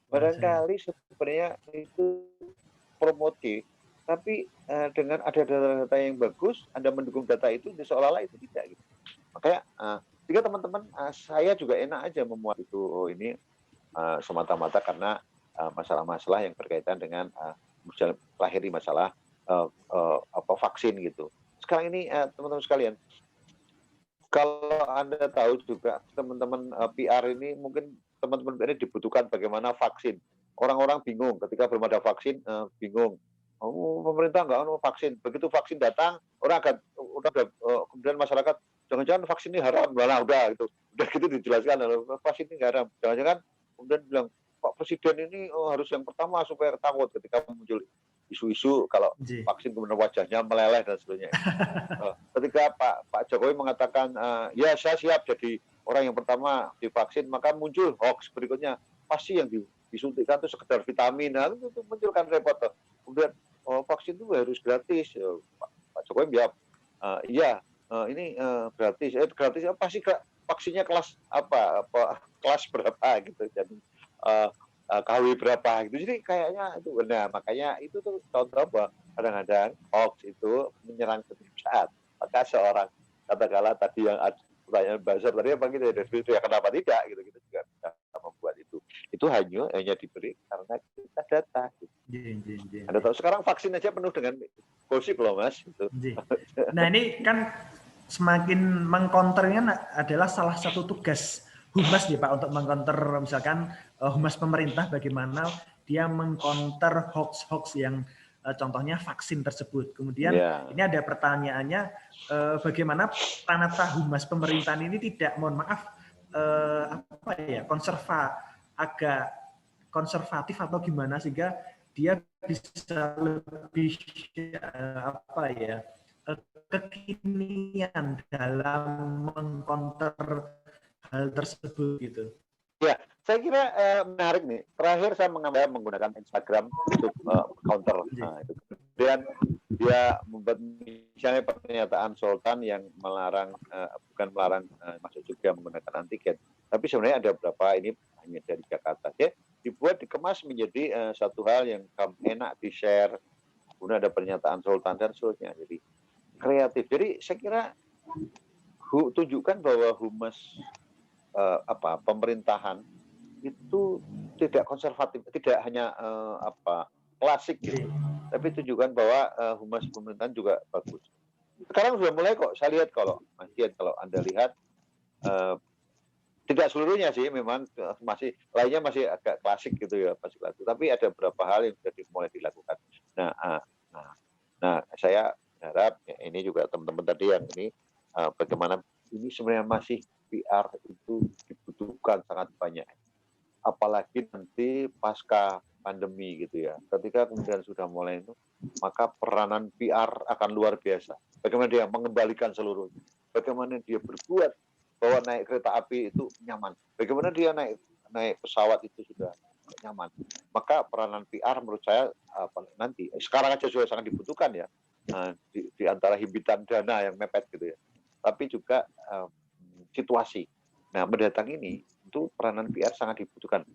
Barangkali sebenarnya itu promotif, tapi dengan ada data-data yang bagus, Anda mendukung data itu, seolah-olah itu tidak. Gitu. Makanya jika teman-teman, saya juga enak aja memuat itu, ini semata-mata karena masalah-masalah yang berkaitan dengan lahirnya masalah vaksin gitu. Sekarang ini teman-teman sekalian, kalau Anda tahu juga teman-teman PR ini mungkin teman-teman PR ini dibutuhkan bagaimana vaksin. Orang-orang bingung ketika belum ada vaksin, bingung. Oh, pemerintah nggak mau vaksin. Begitu vaksin datang, orang akan kemudian masyarakat jangan-jangan vaksin ini haram. Nah, udah gitu dijelaskan vaksin ini nggak haram. Jangan-jangan kemudian bilang Pak Presiden ini harus yang pertama supaya takut ketika muncul isu-isu kalau vaksin kemudian wajahnya meleleh dan seterusnya. Ketika Pak Jokowi mengatakan ya saya siap jadi orang yang pertama divaksin, maka muncul hoax berikutnya pasti yang disuntikan itu sekedar vitamin. Nah, itu munculkan repot. Kemudian vaksin itu harus gratis. Pak Jokowi jawab ini gratis. Gratis pasti vaksinnya kelas apa kelas berapa gitu. Jadi KW berapa gitu. Jadi kayaknya itu benar. Makanya itu tuh contoh bahwa kadang-kadang hoax itu menyerang setiap saat. Maka seorang katakanlah tadi yang pertanyaan Basar tadi apa gitu ya kenapa tidak gitu kita juga bisa membuat itu. Itu hanya diberi karena kita data. Gitu. Anda tahu sekarang vaksin aja penuh dengan gosip loh Mas. Gitu. Nah ini kan semakin mengkonternya adalah salah satu tugas humas ya Pak untuk mengkonter misalkan humas pemerintah bagaimana dia mengkonter hoax-hoax yang contohnya vaksin tersebut. Kemudian ini ada pertanyaannya bagaimana Pranata humas pemerintahan ini tidak mohon maaf konserva agak konservatif atau gimana sehingga dia bisa lebih apa ya, kekinian dalam mengcounter hal tersebut gitu. Ya, saya kira menarik nih. Terakhir saya menggunakan Instagram untuk counter. Nah, itu. Kemudian dia membuat misalnya pernyataan Sultan yang melarang, bukan melarang masuk juga menggunakan antigen, tapi sebenarnya ada beberapa ini hanya dari Jakarta. Dia dibuat dikemas menjadi satu hal yang enak di share. Kemudian ada pernyataan Sultan dan seterusnya. Jadi kreatif. Jadi saya kira tunjukkan bahwa humas pemerintahan itu tidak konservatif, tidak hanya klasik gitu, tapi tunjukkan bahwa humas pemerintahan juga bagus. Sekarang sudah mulai kok, saya lihat kalau Mas Dian, kalau Anda lihat tidak seluruhnya sih, memang masih lainnya masih agak klasik gitu ya, tapi ada beberapa hal yang sudah mulai dilakukan. Nah, saya harap ya, ini juga teman-teman tadi yang ini bagaimana ini sebenarnya masih PR itu dibutuhkan sangat banyak, apalagi nanti pasca pandemi gitu ya. Ketika kemudian sudah mulai itu, maka peranan PR akan luar biasa. Bagaimana dia mengembalikan seluruhnya, bagaimana dia berbuat bahwa naik kereta api itu nyaman, bagaimana dia naik pesawat itu sudah nyaman. Maka peranan PR menurut saya nanti sekarang aja sudah sangat dibutuhkan ya, di antara himpitan dana yang mepet gitu ya, tapi juga situasi. Nah, mendatang ini itu peranan PR sangat dibutuhkan.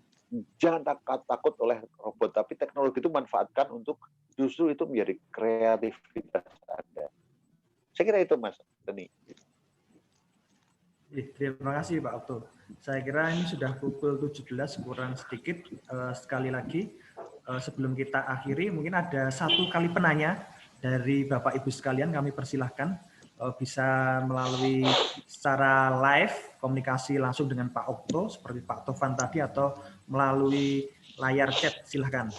Jangan takut oleh robot, tapi teknologi itu manfaatkan untuk justru itu menjadi kreativitas Anda. Saya kira itu, Mas Deni. Terima kasih Pak Okto. Saya kira ini sudah pukul 17 kurang sedikit. Sekali lagi, sebelum kita akhiri, mungkin ada satu kali penanya dari Bapak Ibu sekalian, kami persilahkan bisa melalui secara live komunikasi langsung dengan Pak Okto seperti Pak Tovan tadi, atau melalui layar chat, silahkan.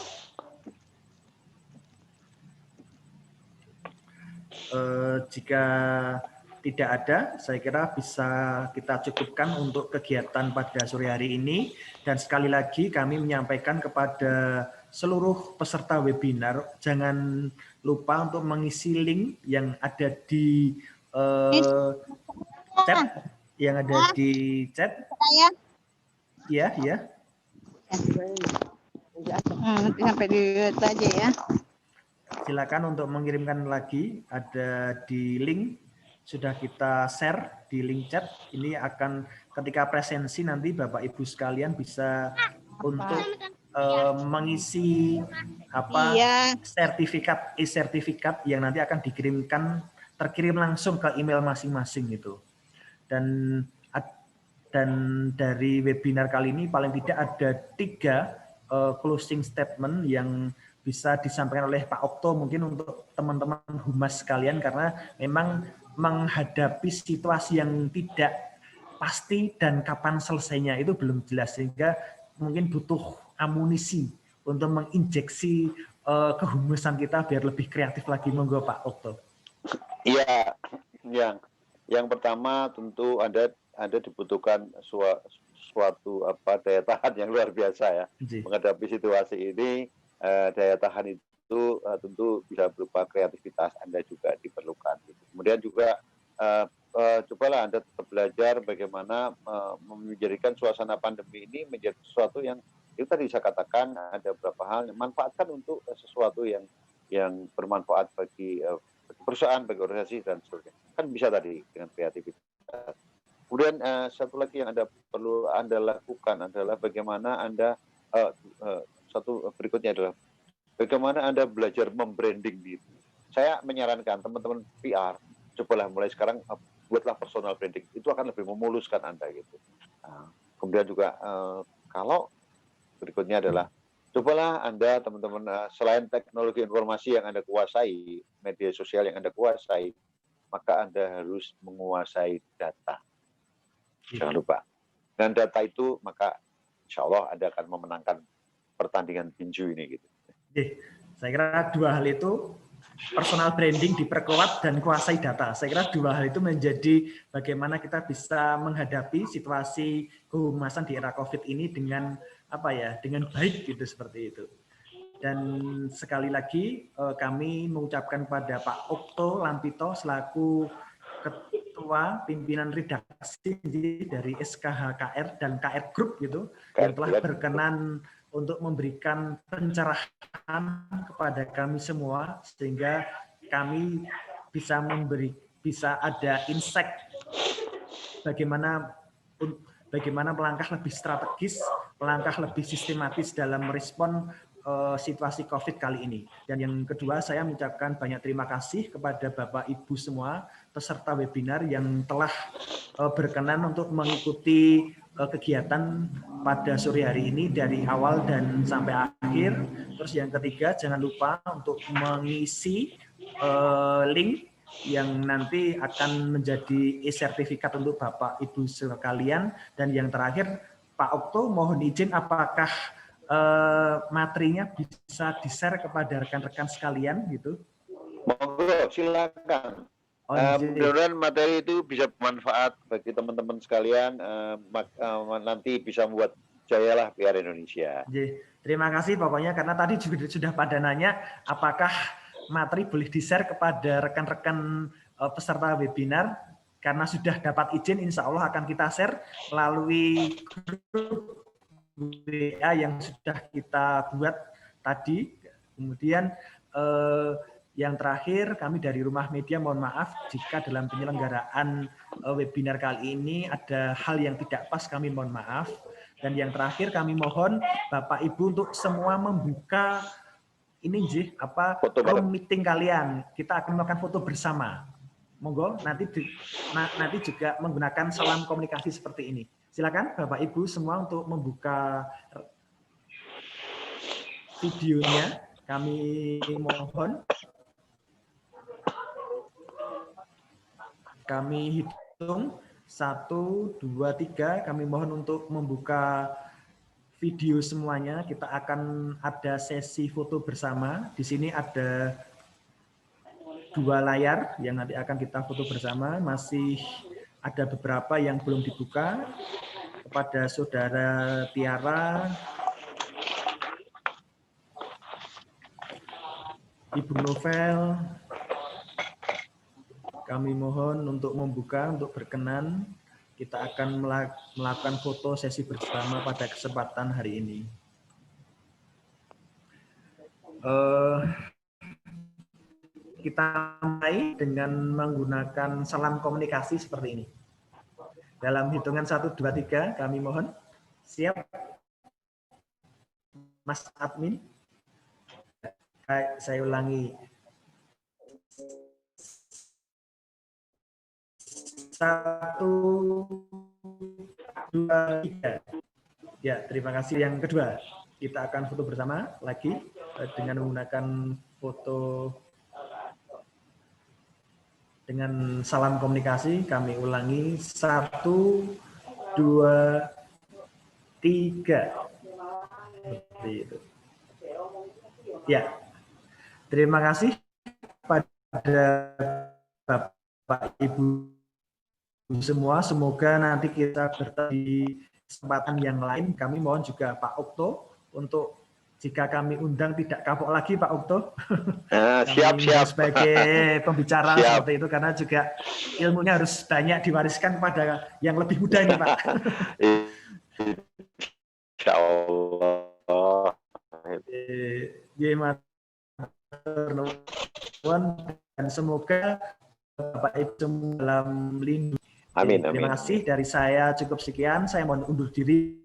Jika tidak ada, saya kira bisa kita cukupkan untuk kegiatan pada sore hari ini. Dan sekali lagi kami menyampaikan kepada seluruh peserta webinar, jangan lupa untuk mengisi link yang ada di chat, Ya. Nanti sampai di aja ya. Silakan untuk mengirimkan lagi, ada di link, sudah kita share di link chat. Ini akan ketika presensi nanti Bapak Ibu sekalian bisa untuk mengisi sertifikat e-sertifikat yang nanti akan terkirim langsung ke email masing-masing gitu. Dan dari webinar kali ini paling tidak ada 3 closing statement yang bisa disampaikan oleh Pak Okto mungkin untuk teman-teman humas sekalian, karena memang menghadapi situasi yang tidak pasti dan kapan selesainya itu belum jelas, sehingga mungkin butuh amunisi untuk menginjeksi kehumasan kita biar lebih kreatif lagi. Monggo Pak Okto. Iya, yang pertama tentu ada dibutuhkan suatu daya tahan yang luar biasa ya. Menghadapi situasi ini. Daya tahan itu tentu bisa berupa kreativitas Anda juga diperlukan. Kemudian juga cobalah Anda tetap belajar bagaimana menjadikan suasana pandemi ini menjadi sesuatu yang itu tadi saya katakan ada beberapa hal yang manfaatkan untuk sesuatu yang bermanfaat bagi perusahaan, bagi organisasi dan seterusnya. Kan bisa tadi dengan kreativitas. Kemudian satu lagi yang perlu Anda lakukan adalah bagaimana Anda satu berikutnya adalah bagaimana Anda belajar membranding diri. Saya menyarankan teman-teman PR, cobalah mulai sekarang buatlah personal branding. Itu akan lebih memuluskan Anda gitu. Kemudian juga kalau berikutnya adalah cobalah Anda teman-teman selain teknologi informasi yang Anda kuasai, media sosial yang Anda kuasai, maka Anda harus menguasai data. Jangan lupa. Dan data itu maka insya Allah Anda akan memenangkan pertandingan tinju ini gitu. Saya kira 2 hal itu, personal branding diperkuat dan kuasai data. Saya kira 2 hal itu menjadi bagaimana kita bisa menghadapi situasi kehumasan di era COVID ini dengan apa ya, dengan baik gitu, seperti itu. Dan sekali lagi kami mengucapkan pada Pak Okto Lampito selaku Ketua Pimpinan Redaksi dari SKHKR dan KR Group gitu, yang telah berkenan untuk memberikan pencerahan kepada kami semua sehingga kami bisa ada insight bagaimana melangkah lebih strategis, melangkah lebih sistematis dalam merespon situasi COVID kali ini. Dan yang kedua, saya mengucapkan banyak terima kasih kepada Bapak Ibu semua peserta webinar yang telah berkenan untuk mengikuti kegiatan pada sore hari ini dari awal dan sampai akhir. Terus yang ketiga, jangan lupa untuk mengisi link yang nanti akan menjadi e-sertifikat untuk Bapak Ibu sekalian. Dan yang terakhir, Pak Okto mohon izin apakah materinya bisa di-share kepada rekan-rekan sekalian gitu? Monggo, silakan. Mudah-mudahan materi itu bisa bermanfaat bagi teman-teman sekalian, nanti bisa membuat jayalah PR Indonesia. Terima kasih pokoknya, karena tadi juga sudah pada nanya apakah materi boleh di-share kepada rekan-rekan peserta webinar. Karena sudah dapat izin, insya Allah akan kita share melalui grup WA yang sudah kita buat tadi. Kemudian yang terakhir, kami dari Rumah Media mohon maaf jika dalam penyelenggaraan webinar kali ini ada hal yang tidak pas, kami mohon maaf. Dan yang terakhir, kami mohon Bapak Ibu untuk semua membuka ini room meeting kalian. Kita akan melakukan foto bersama. Monggo nanti juga menggunakan salam komunikasi seperti ini. Silakan Bapak Ibu semua untuk membuka videonya. Kami mohon. Kami hitung 1, 2, 3. Kami mohon untuk membuka video semuanya. Kita akan ada sesi foto bersama. Di sini ada 2 layar yang nanti akan kita foto bersama. Masih ada beberapa yang belum dibuka. Kepada Saudara Tiara, Ibu Novel, kami mohon untuk membuka, untuk berkenan. Kita akan melakukan foto sesi bersama pada kesempatan hari ini. Kita mulai dengan menggunakan salam komunikasi seperti ini. Dalam hitungan 1, 2, 3, kami mohon. Siap? Mas admin? Saya ulangi. 1, 2, 3. Ya, terima kasih. Yang kedua, kita akan foto bersama lagi dengan menggunakan foto dengan salam komunikasi. Kami ulangi 1, 2, 3. Seperti itu. Ya, terima kasih pada Bapak Ibu semua. Semoga nanti kita bertemu di kesempatan yang lain. Kami mohon juga Pak Okto untuk jika kami undang tidak kapok lagi Pak Okto. Siap. Sebagai pembicara seperti itu, karena juga ilmunya harus banyak diwariskan kepada yang lebih muda ini Pak. Insya Allah. Dan semoga Bapak Ibu dalam lindungi. Amin. Terima kasih dari saya, cukup sekian. Saya mohon undur diri.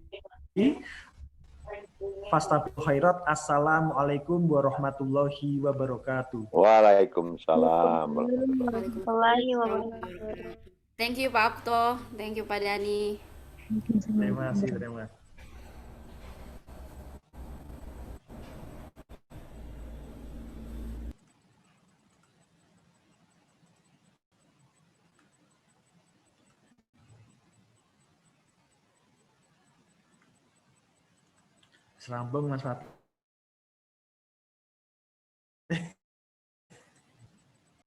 Fastabiqul khairat. Assalamualaikum warahmatullahi wabarakatuh. Waalaikumsalam. Thank you Pak Okto, thank you Pak Dani. Terima kasih. Serambung Mas Fatih.